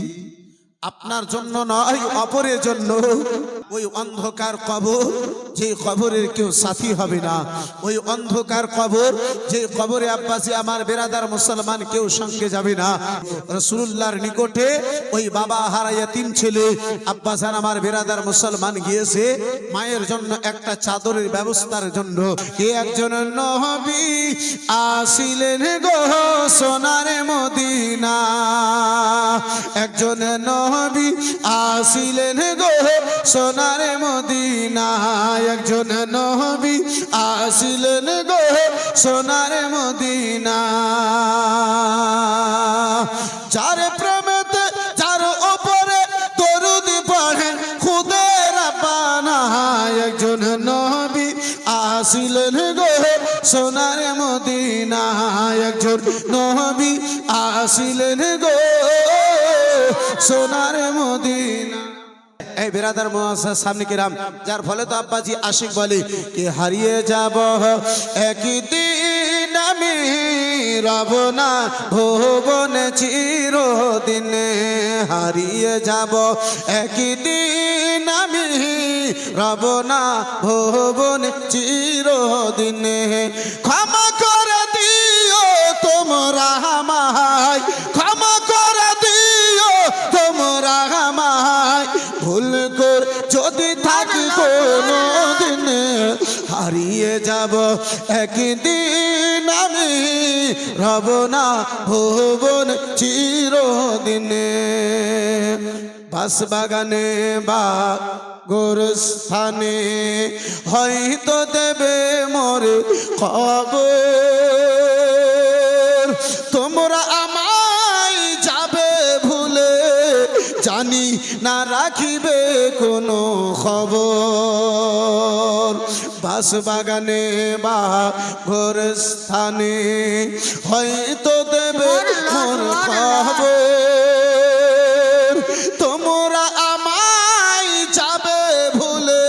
আপনার জন্য নয় অপরের জন্য ওই অন্ধকার কবর যে কবরের কেউ সাথী হবে না ওই অন্ধকার কবর যে কবরে আব্বাসী আমার বেরাদার মুসলমান কেউ সঙ্গে যাবে না রাসূলুল্লাহর নিকটে ওই বাবা হারাইয়া তিন ছেলে আব্বাসান আমার বেরাদার মুসলমান গিয়েছে মায়ের জন্য একটা চাদরের ব্যবস্থার জন্য কে একজন নবী আসিলেন গো সোনার মদিনা একজন নবী আসিলেন গো সোনার মদিনা একজন নবী আসিলেন গো সোনার মদিনা যার প্রেমেতে যার উপরে দরুদ পড়েন খুদে রাব্বানা একজন নবী আসিলেন গো সোনার মদিনা একজন নবী আসিলেন গো সোনার মদিনা এই বেরাদার মুআজ্জাজ সামনে কিরাম যার ফলে তো আব্বাজি আশিক বলে কে হারিয়ে যাব একদিন আমি রব না ভুবন চিরদিনে হারিয়ে যাব একদিন আমি রব না ভুবন চিরদিনে ক্ষমা করে দিও তোমরা আমায় ক্ষমা করে দিও তোমরা আমায় ভুল কর যদি থাকি কোনো দিনে হারিয়ে যাব একদিন আমি রব না ভুবন চিরদিনে বাস বাগানে বা গোরস্থানে হয়তো দেবে মোরে কবর তোমরা আমায় যাবে ভুলে জানি না রাখিবে কোনো খবর বাস বাগানে বা গোরস্থানে হয়তো দেবে মোর খবর তোমরা আমায় যাবে ভুলে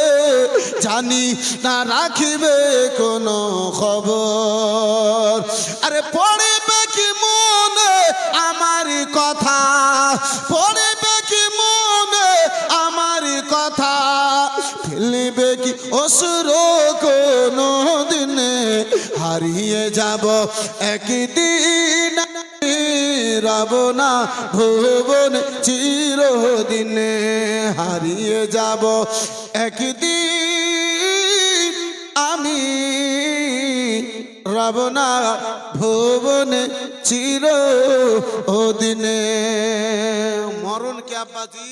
জানি না রাখিবে কোনো খবর আরে পড়বে কি মনে আমার কথা পড়বে কি মনে আমার কথা ফেলবে কি অসুর কোনো দিনে হারিয়ে যাব একদিন রব না ভুবন চিরদিনে হারিয়ে যাব একদিন আমি রব না ভুবন চিরদিনে মরণ কে আব্বাজি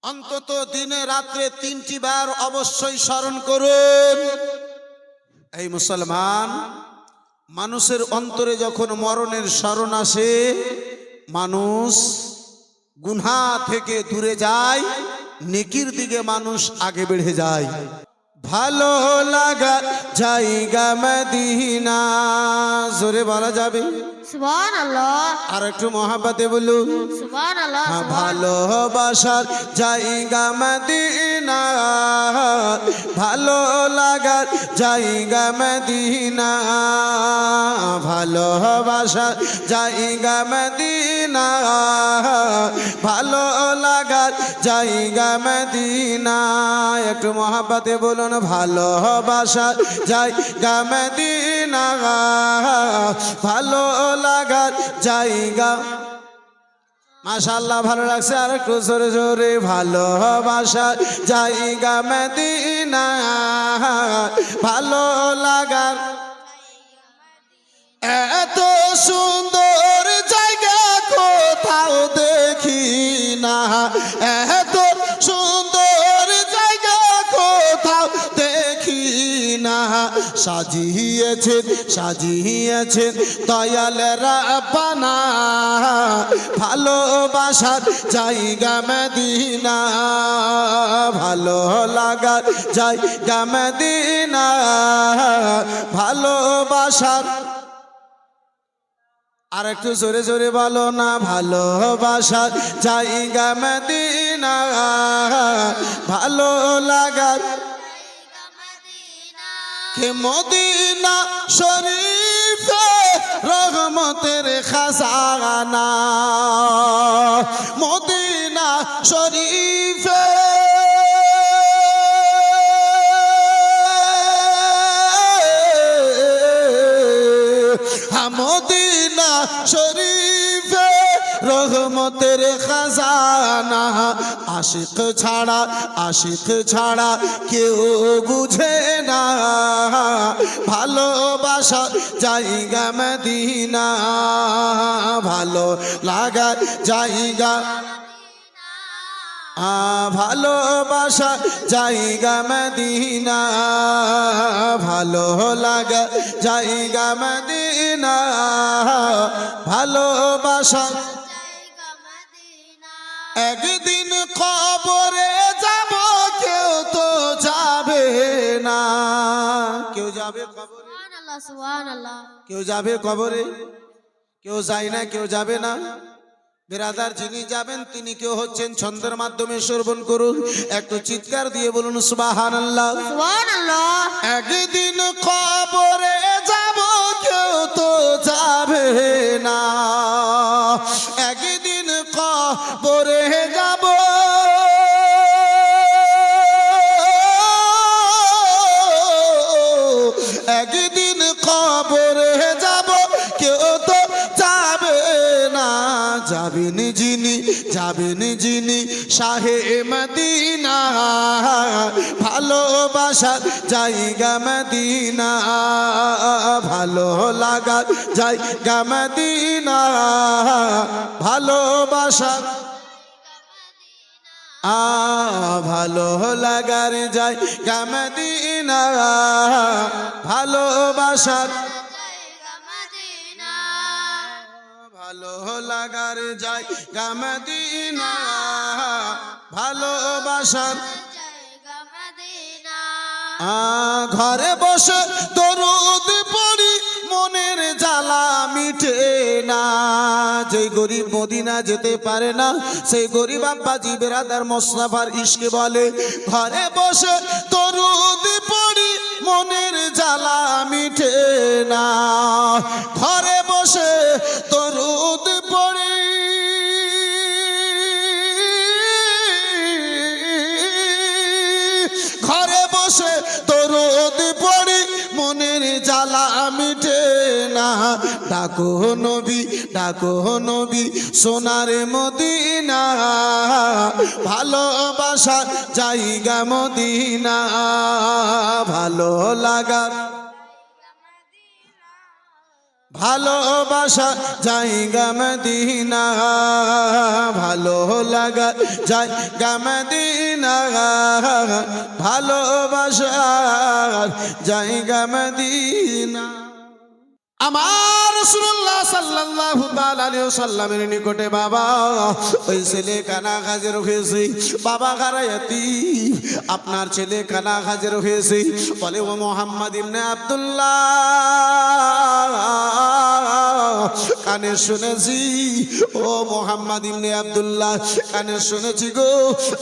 অন্তত দিনে রাত্রে 3টি বার অবশ্যই স্মরণ করুন এই মুসলমান মানুষের অন্তরে যখন মরণের স্মরণ আসে মানুষ গুনাহ থেকে দূরে যায় নেকির দিকে মানুষ আগে বেড়ে যায় ভালো লাগা জায়গা মদিনা জোরে বলা যাবে সুবহানাল্লাহ আর একটু মহাব্বতে বলুন সুবহানাল্লাহ ভালোবাসার জায়গা মদিনা ভালো লাগার জায়গা মদিনা ভালোবাসার জায়গা মদিনা ভালো লাগার জায়গা মদিনা একটু মহাব্বতে বলুন ভালোবাসার জায়গা মদিনা ভালো লাগার জায়গা মাশাআল্লাহ ভালো লাগছে আর একটু জোরে জোরে ভালোবাসা জায়গা মদিনা ভালো লাগার এত সুন্দর জায়গা কোথাও দেখি না এত সুন্দর জায়গা কোথাও দেখি না সাজিয়েছেন দয়াল রাব্বানা ভালোবাসার জায়গা মদিনা ভালো লাগার জায়গা মদিনা ভালোবাসার আর একটু জোরে জোরে বলো না ভালোবাসার জায়গা মদিনা ভালো লাগার কে মদিনা শরীফে রহমতের খাজানা মদিনা শরীফে মদিনা শরীফে রহমতের খাজানা আশিক ছাড়া কেউ বুঝে না ভালোবাসা জায়গা মদিনা ভালো লাগার জায়গা ভালোবাসা জায়গা মদিনা ভালো লাগা জায়গা মদিনা ভালোবাসা একদিন কবরে যাব কেউ তো যাবে না কেউ যাবে কবরে সুবহানাল্লাহ সুবহানাল্লাহ কেউ যাবে কবরে কেউ যায় না কেউ যাবে না বিরাদার যিনি যাবেন তিনি কেউ হচ্ছেন ছন্দের মাধ্যমে শ্রবণ করুন একটু চিৎকার দিয়ে বলুন সুবহানাল্লাহ সুবহানাল্লাহ একদিন কবরে যাব কেউ তো যাবে না একদিন কবরে যাব একদিন কবরে যাব কেউ তো যাবে না যাবেন যিনি শাহে মদিনা ভালোবাসার জায়গা মদিনা ভালো লাগার জায়গা মদিনা ভালোবাসার ভালো লাগার জায়গা মদিনা ভালোবাসার ভালো লাগার জায়গা মদিনা ভালোবাসার ঘরে বসে দরুদ পড়ি মনের জ্বালা মিটে না যেই গরিব মদিনা যেতে পারে না সেই গরিব আব্বাজি বেরাদার মোস্তফার ইশকে বলে ঘরে বসে দরুদ পড়ি মনের জ্বালা মিটে না ঘরে বসে দরুদ পড়ি ঘরে বসে দরুদ পড়ি মনের জ্বালা মিটে না ডাকো নবী সোনার মদিনা ভালোবাসা জায়গা মদিনা ভালো লাগার ভালোবাসা জায়গা মদিনা ভালো লাগা জায়গা মদিনা ভালোবাসা জায়গা মদিনা আমার রাসূলুল্লাহ সাল্লাল্লাহু তাআলা আলাইহি ওয়াসাল্লামের নিকটে বাবা ওই ছেলে কানা হাজির হয়েছে বাবা গারায়াতি আপনার ছেলে কানা হাজির হয়েছে বলে ও মুহাম্মদ ইবনে আব্দুল্লাহ কানে শুনেছি ও মুহাম্মদ ইবনে আব্দুল্লাহ কানে শুনেছি গো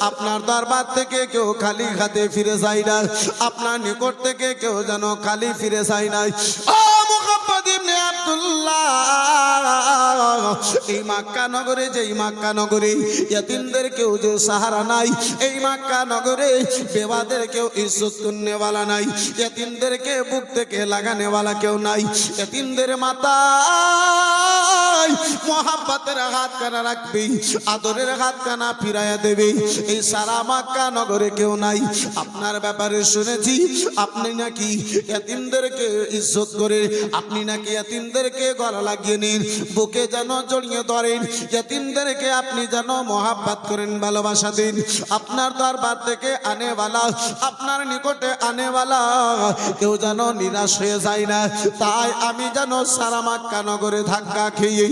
আপনার দরবার থেকে কেউ খালি হাতে ফিরে যায় না আপনার নিকট থেকে কেউ যেন খালি ফিরে যায় না ও মুহাম্মদ ইবনে আব্দুল্লাহ এই মক্কা নগরে যেই মক্কা নগরে ইয়তিমদের কেউ যে সাহারা নাই এই মক্কা নগরে বেওয়াদের কেউ ইজ্জত করনে वाला নাই ইয়তিমদেরকে বুক থেকে লাগানে वाला কেউ নাই ইয়তিমদের মাথায় নাই মোহাব্বতের হাত কানা রাখবে, আদরের হাত কানা ফিরাইয়া দেবে। এই সারা মক্কা নগরে কেউ নাই। আপনার ব্যাপারে শুনেছি আপনি নাকি ইয়াতিমদেরকে ইজ্জত করে, আপনি নাকি ইয়াতিমদেরকে গলা লাগিয়ে নিন, বুকে যেন জড়িয়ে ধরেন, ইয়াতিমদেরকে আপনি যেন মোহাব্বত করেন, ভালোবাসা দিন। আপনার দরবার থেকে আনেওয়ালা, আপনার নিকটে আনেওয়ালা কেউ যেন নিরাশ হয়ে যায় না। তাই আমি যেন সারা মক্কা নগরে ধাক্কা খেয়ে,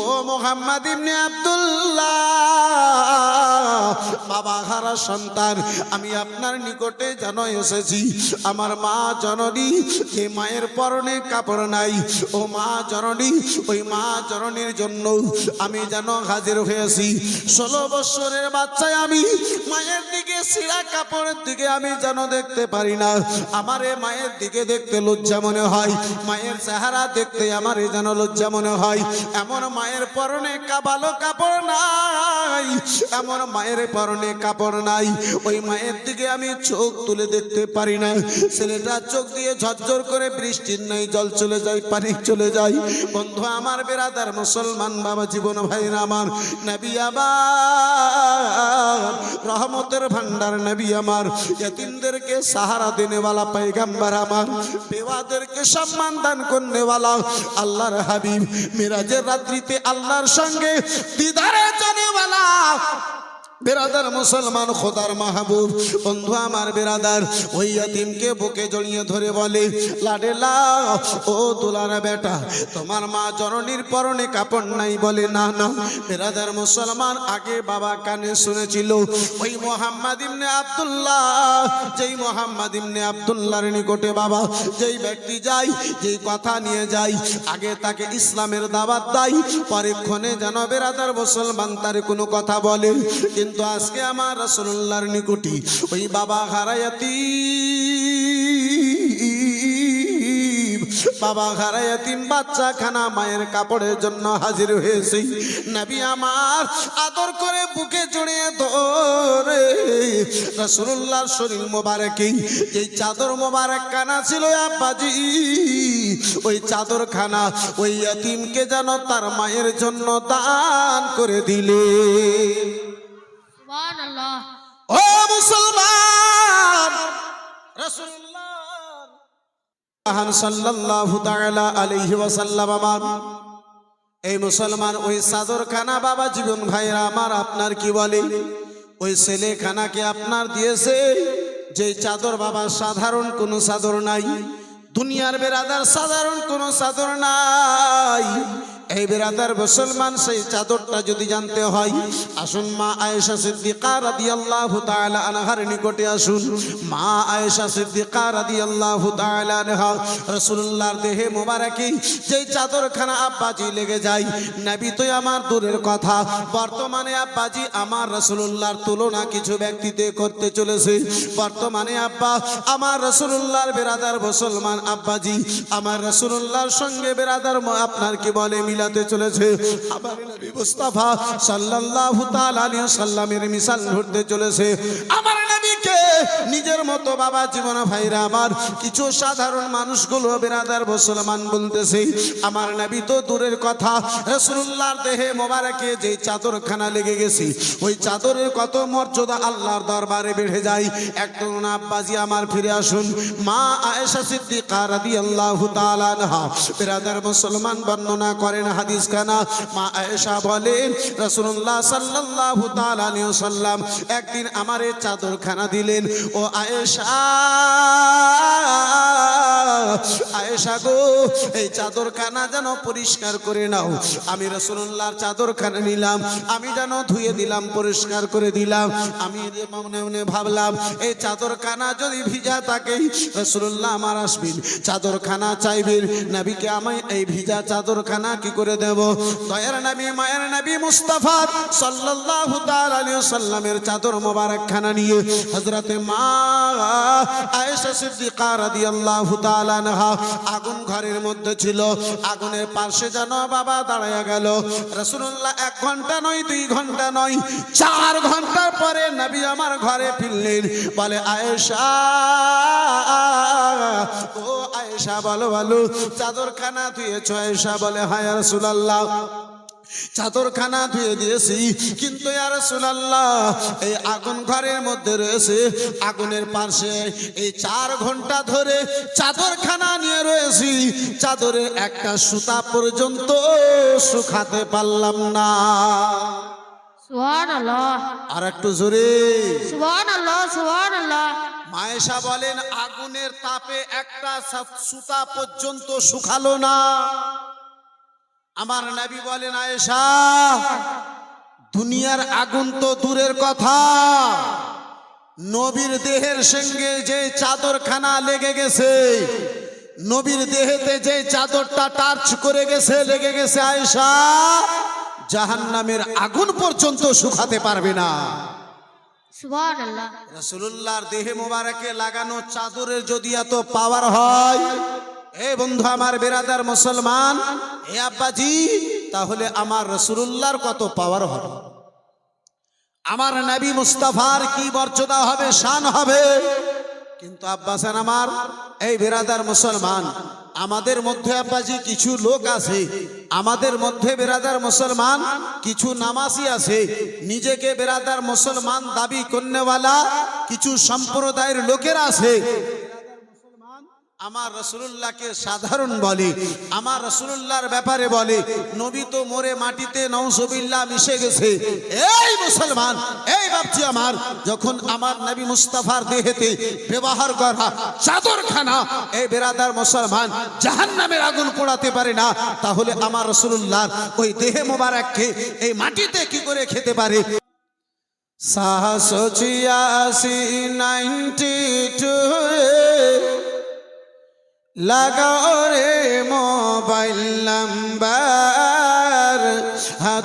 ও মুহাম্মদ ইবনে আব্দুল্লাহ, বাবা হারা সন্তান, আমি আপনার নিকটে যেন এসেছি। আমার মা জননী, যে মায়ের পরনে কাপড় নাই, ও মা জননী, ওই মা জননীর জন্য আমি যেন হাজির হয়েছি। 16 বছরের বাচ্চায় আমি মায়ের দিকে, ছিঁড়া কাপড়ের দিকে আমি যেন দেখতে পারি না। আমার এ মায়ের দিকে দেখতে লজ্জা মনে হয়, মায়ের চেহারা দেখতে আমার যেন লজ্জা মনে হয়। এমন মায়ের পরনে ভালো কাপড় নাই, এমন মায়ের পরনে কাপড় নাই, ওই মায়ের দিকে আমি চোখ তুলে দেখতে পারি না। ছেলেটা চোখ দিয়ে ঝরঝর করে বৃষ্টির নাই জল চলে যায়, পানি চলে যায়। বন্ধু আমার, বেরাদার মুসলমান বাবা, জীবন ভাইরা আমার, নবী আমার রহমতের ভান্ডার, নবী আমার ইয়াতিমদেরকে সাহারা দেনেওয়ালা পয়গম্বর আমার, বেওয়াদেরকে সম্মান দান করনেওয়ালা আল্লাহর হাবিব, মিরাজের রাত্রিতে আল্লাহর সঙ্গে দিদারে জানেওয়ালা বেরাদার মুসলমান, খোদার মাহবুব। বন্ধু আমার বেরাদার ওই ইয়াতিমকে বুকে জড়িয়ে ধরে বলে, লাডেলা, ও দুলারা বেটা, তোমার মা জননীর পরনে কাপড় নাই? বলে না না। বেরাদার মুসলমান, আগে বাবা কানে শুনেছিল ওই মোহাম্মদ ইবনে আব্দুল্লাহ, যেই মোহাম্মদ ইবনে আব্দুল্লাহর নিকটে বাবা যেই ব্যক্তি যায়, যেই কথা নিয়ে যায়, আগে তাকে ইসলামের দাওয়াত দেয়, পরক্ষণে যেন বেরাদার মুসলমান তার কোনো কথা বলে। কিন্তু আজকে আমার রাসূলুল্লাহর নিকটে ওই বাবা হারায়াতি, বাবা হারায়াতিম বাচ্চা খানা মায়ের কাপড়ের জন্য হাজির হয়েছে। নবী আমার আদর করে বুকে জড়িয়ে ধরে রাসূলুল্লাহর শরীর মোবারকে এই চাদর মোবারক কানা ছিল আব্বাজি, ওই চাদর খানা ওই ইয়াতিমকে যেন তার মায়ের জন্য দান করে দিলে। সুবহানাল্লাহ। ও মুসলমান, রাসূলুল্লাহ সাল্লাল্লাহু তাআলা আলাইহি ওয়াসাল্লাম আমার, এই মুসলমান ওই চাদর খানা বাবা, জীবন ভাইরা আমার, আপনার কি বলে, ওই ছেলে খানাকে আপনার দিয়েছে যে চাদর বাবা, সাধারণ কোনো চাদর নাই, দুনিয়ার বেরাদার সাধারণ কোনো চাদর নাই। এই বেরাদার মুসলমান, সেই চাদরটা যদি জানতে হয়, আসুন মা আয়েশা সিদ্দিকা রাদিয়াল্লাহু তাআলা আনহার নিকটে আসুন। মা আয়েশা সিদ্দিকা রাদিয়াল্লাহু তাআলা আনহা রাসূলুল্লাহর দেহে মোবারকে যেই চাদরখানা আব্বাজি লেগে যায়, নবী তো আমার দূরের কথা, বর্তমানে আব্বাজি আমার রাসূলুল্লাহর তুলনা কিছু ব্যক্তিতে করতে চলেছে। বর্তমানে আব্বা আমার রাসূলুল্লাহর বেরাদার মুসলমান আব্বাজি আমার রাসূলুল্লাহর সঙ্গে বেরাদার আপনার কি বলে মিলাতে চলেছে। আমার নবী মুস্তাফা সাল্লাল্লাহু তাআলা আলাইহি ওয়াসাল্লামের মিসাল ধরতে চলেছে। আমার নবীকে নিজের মতো বাবা, জীবন ভাইরা আমার, কিছু সাধারণ মানুষগুলো বেরাদার মুসলমান বলতেছে, আমার নবী তো দূরের কথা, রাসূলুল্লাহর দেহে মোবারকে যে চাদরখানা লেগে গেছে, ওই চাদরের কত মর্যাদা আল্লাহর দরবারে বেড়ে যায়। একদম আব্বাজি আমার ফিরে আসুন। মা আয়েশা সিদ্দিকা রাদিয়াল্লাহু তাআলা আনহা বেরাদার মুসলমান বর্ণনা করেন হাদিস খানা। মা আয়েশা বলেন, রাসূলুল্লাহ সাল্লাল্লাহু তাআলা আলাইহি ওয়াসাল্লাম একদিন আমার এই চাদরখানা দিলেন। ও আয়েশা, আয়েশা গো, এই চাদরখানা যেন পরিষ্কার করে নাও। আমি রাসূলুল্লাহর চাদরখানা নিলাম, আমি যেন ধুয়ে দিলাম, পরিষ্কার করে দিলাম। আমি মনে মনে ভাবলাম, এই চাদরখানা যদি ভিজা থাকে, রাসূলুল্লাহ আমার আসবেন, চাদরখানা চাইবেন, নবীকে আমি এই ভিজা চাদরখানা কি করে দেব? দয়ার নবী, মায়ের নবী মুস্তাফা সাল্লাল্লাহু তাআলা আলাইহি ওয়াসাল্লামের চাদর মোবারক খানা নিয়ে হযরতে মা আয়েশা সিদ্দিকা রাদিয়াল্লাহু তাআলা আনহা আগুন ঘরের মধ্যে ছিল, আগুনের পাশে যেন বাবা দাঁড়ায়া গেল। রাসূলুল্লাহ 1 ঘন্টা নয়, 2 ঘন্টা নয়, 4 ঘন্টার পরে নবী আমার ঘরে ফিরলেন। বলে, আয়েশা, ও আয়েশা, বলো বলো, চাদরখানা ধুয়েছো? আয়েশা বলে, হ্যাঁ ইয়া রাসূলুল্লাহ। চাদরখানা ধুয়ে দিয়েছি, কিন্তু ইয়া রাসূলুল্লাহ এই আগুন ঘরের মধ্যে রয়েছে, আগুনের পাশে এই 4 ঘন্টা ধরে চাদরখানা নিয়ে রয়েছি, চাদরে একটা সুতা পর্যন্ত শুকাতে পারলাম না। সুবহানাল্লাহ, আর একটু জোরে। সুবহানাল্লাহ, সুবহানাল্লাহ। মায়েশা বলেন আগুনের তাপে একটা সুতা পর্যন্ত শুকালো না। আমার নবী বলেন আয়েশা, দুনিয়ার আগুন তো দূরের কথা, নবীর দেহের সঙ্গে যে চাদরখানা লেগে গেছে, নবীর দেহেতে যে চাদরটা টাচ করে গেছে, লেগে গেছে, আয়েশা জাহান্নামের আগুন পর্যন্ত শুকাতে পারবে না। সুবহানাল্লাহ। রাসূলুল্লাহর দেহে মোবারকে লাগানো চাদরের যদি এত পাওয়ার হয়, এ বন্ধু আমার বেরাদার মুসলমান, এ আব্বাজি, তাহলে আমার রাসূলুল্লাহর কত পাওয়ার হবে, আমার নবী মুস্তাফার কি মর্যাদা হবে, শান হবে। কিন্তু আব্বাসান আমার, এই বেরাদার মুসলমান, আমাদের মধ্যে আব্বাজি কিছু লোক আছে, আমাদের মধ্যে বেরাদার মুসলমান কিছু নামাজি আছে, নিজেকে বেরাদার মুসলমান দাবি করনেওয়ালা কিছু সম্প্রদায়ের লোকেরা আছে। আমার রাসূলুল্লাহকে সাধারণ বলে, আমার রাসূলুল্লাহর ব্যাপারে বলে নবী তো মরে মাটিতে নাউজুবিল্লাহ মিশে গেছে। এই মুসলমান, এই বাপজি আমার, যখন আমার নবী মুস্তাফার দেহেতে ব্যবহার করা চাদরখানা, এই বেরাদার মুসলমান জাহান্নামের আগুন পোড়াতে পারে না, তাহলে আমার রাসূলুল্লাহর ওই দেহে মোবারককে এই মাটিতে কি করে খেতে পারে? 786 লাগাও রে মোবাইল নাম্বার,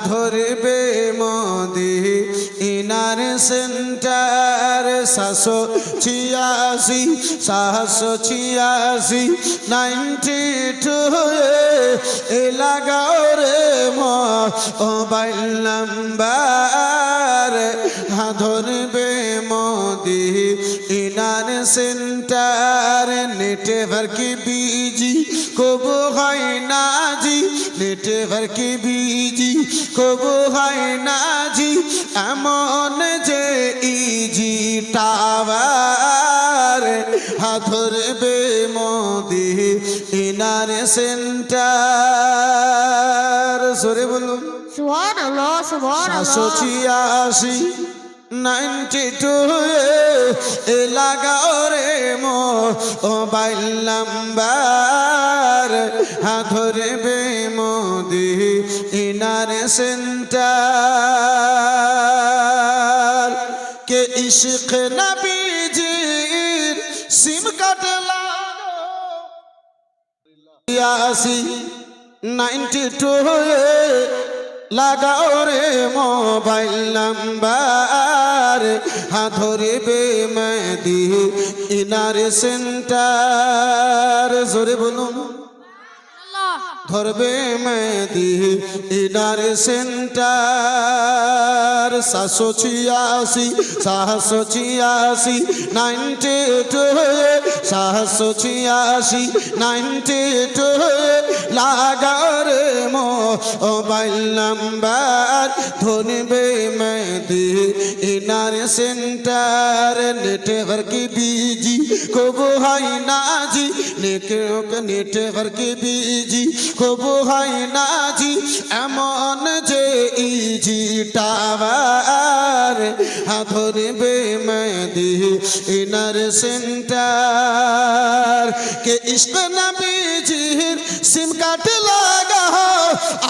ধরবে মদিনার সেন্টার। 786 92 লাগাও রে মোবাইল নাম্বার, ধরবে মদিনার সেন্টার। नेटवर्क की बीजी को वो है ना जी, नेटवर्क की बीजी को वो है ना जी, एमन जे इजी टावर, हाथर बे मोदी इनार सेंटर। जोरे बोलो সুবহানাল্লাহ, সুবহানাল্লাহ। 786 92 লাগাও রে মোবাইল নাম্বার, ধরবে মদিনার সেন্টার। কে ইশক নবীজির সিম কার্ড লাগাও 92 লাগাও রে মোবাইল নাম্বার, ধরবে মদিনার সেন্টার। জোরে বলুন, ধরবে মদিনার সেন্টার। 786 92 লাগাও রে মোবাইল নাম্বার, ধরবে মদিনার সেন্টার। नेटवर्क बीजी को वो है ना जी, नेटवर्क बीजी को वो है ना जी, एमन जे इजी टावर, धरবে মদিনার সেন্টার। के इश्क नबीजीर सिम कार्ड লাগাও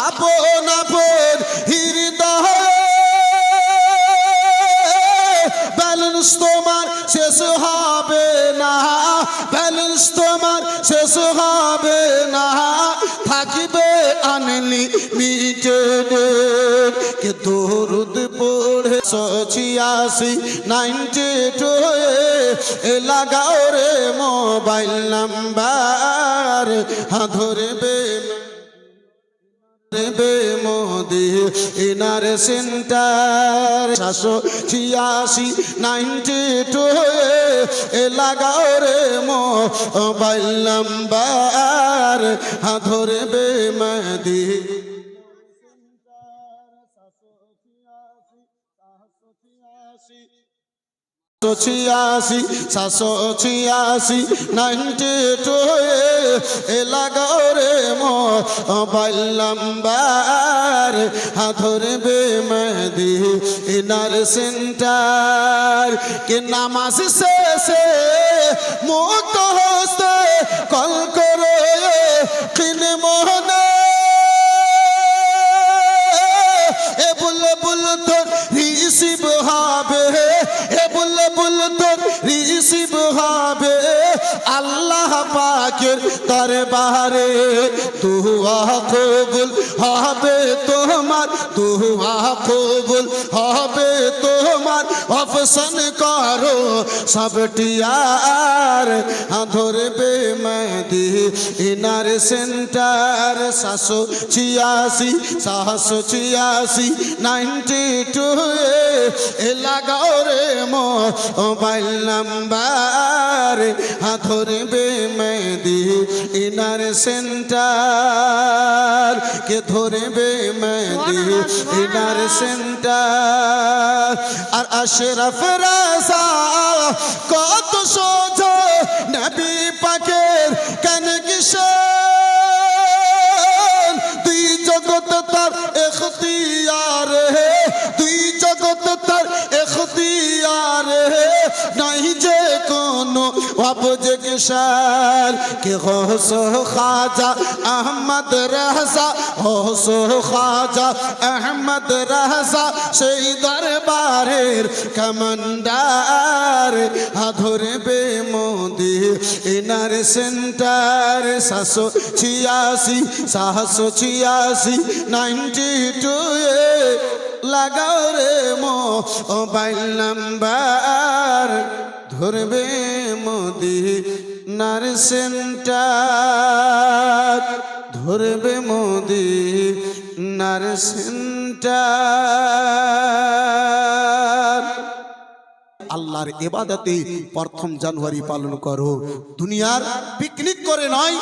আপন আপন হৃদয়, ব্যালেন্স তোমার শেষ হবে না, ব্যালেন্স তোমার শেষ হবে না, থাকবে আনলিমিটেড। কে দরুদ পড়ে 786 92 লাগাও রে মোবাইল নাম্বার, ধরবে মদিনার সেন্টার। 786 92 লাগাও রে মোবাইল নাম্বার, ধরবে মদিনার 86 786 92 এ লাগাও রে মোবাইল নাম্বার ধরবে মেহেদি ইনার সেন্টার কে নামাজ শেষে মুক্ত হস্তে কল করে কিনে মোহনে এ বুলবুল তোর রিসিভ হবে এ বুলবুল তোর রিসিভ হবে আল্লাহ পাকের দরবারে দুআ কবুল হবে তোমার দুআ কবুল হবে তোমার অপশন করো সবটি আর ধরবে মেহেদি ইনার সেন্টার 786 786 92 এ লাগাও রে মোবাইল নাম্বার ধরবে মেহেদি ইনার সেন্টার কে ধরবে মেহেদি ইনার সেন্টার আর আশরাফ রাজা কত সোজা নবী পাকের কেন কিশোর তুই জগত তার এখতিয়ার হে তুই জগত তার এখতিয়ার হে নাই যে কোনো অবজেকশন কে হোস খাজা আহমদ রাজা হোস খাজা আহমদ রাজা সেই দরবারের কমান্ডার ধরবে মোদি ইনার সেন্টার 786 786 92 লাগাও রে মোবাইল নাম্বার ধরবে মোদি নার সেন্টার ধরবে মোদি নার সেন্টার আল্লাহর ইবাদতে প্রথম জানুয়ারি পালন করো দুনিয়ার পিকনিক করে নয়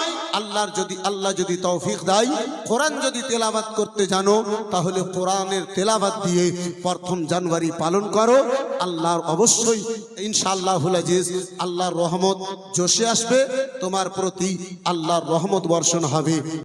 আল্লাহ যদি তৌফিক দেয় কোরআন যদি তেলাওয়াত করতে জানো তাহলে কোরআনের তেলাওয়াত দিয়ে প্রথম জানুয়ারি পালন করো আল্লাহর অবশ্যই ইনশাআল্লাহুল আজিজ আল্লাহর রহমত জোশে আসবে তোমার প্রতি আল্লাহর রহমত বর্ষণ হবে।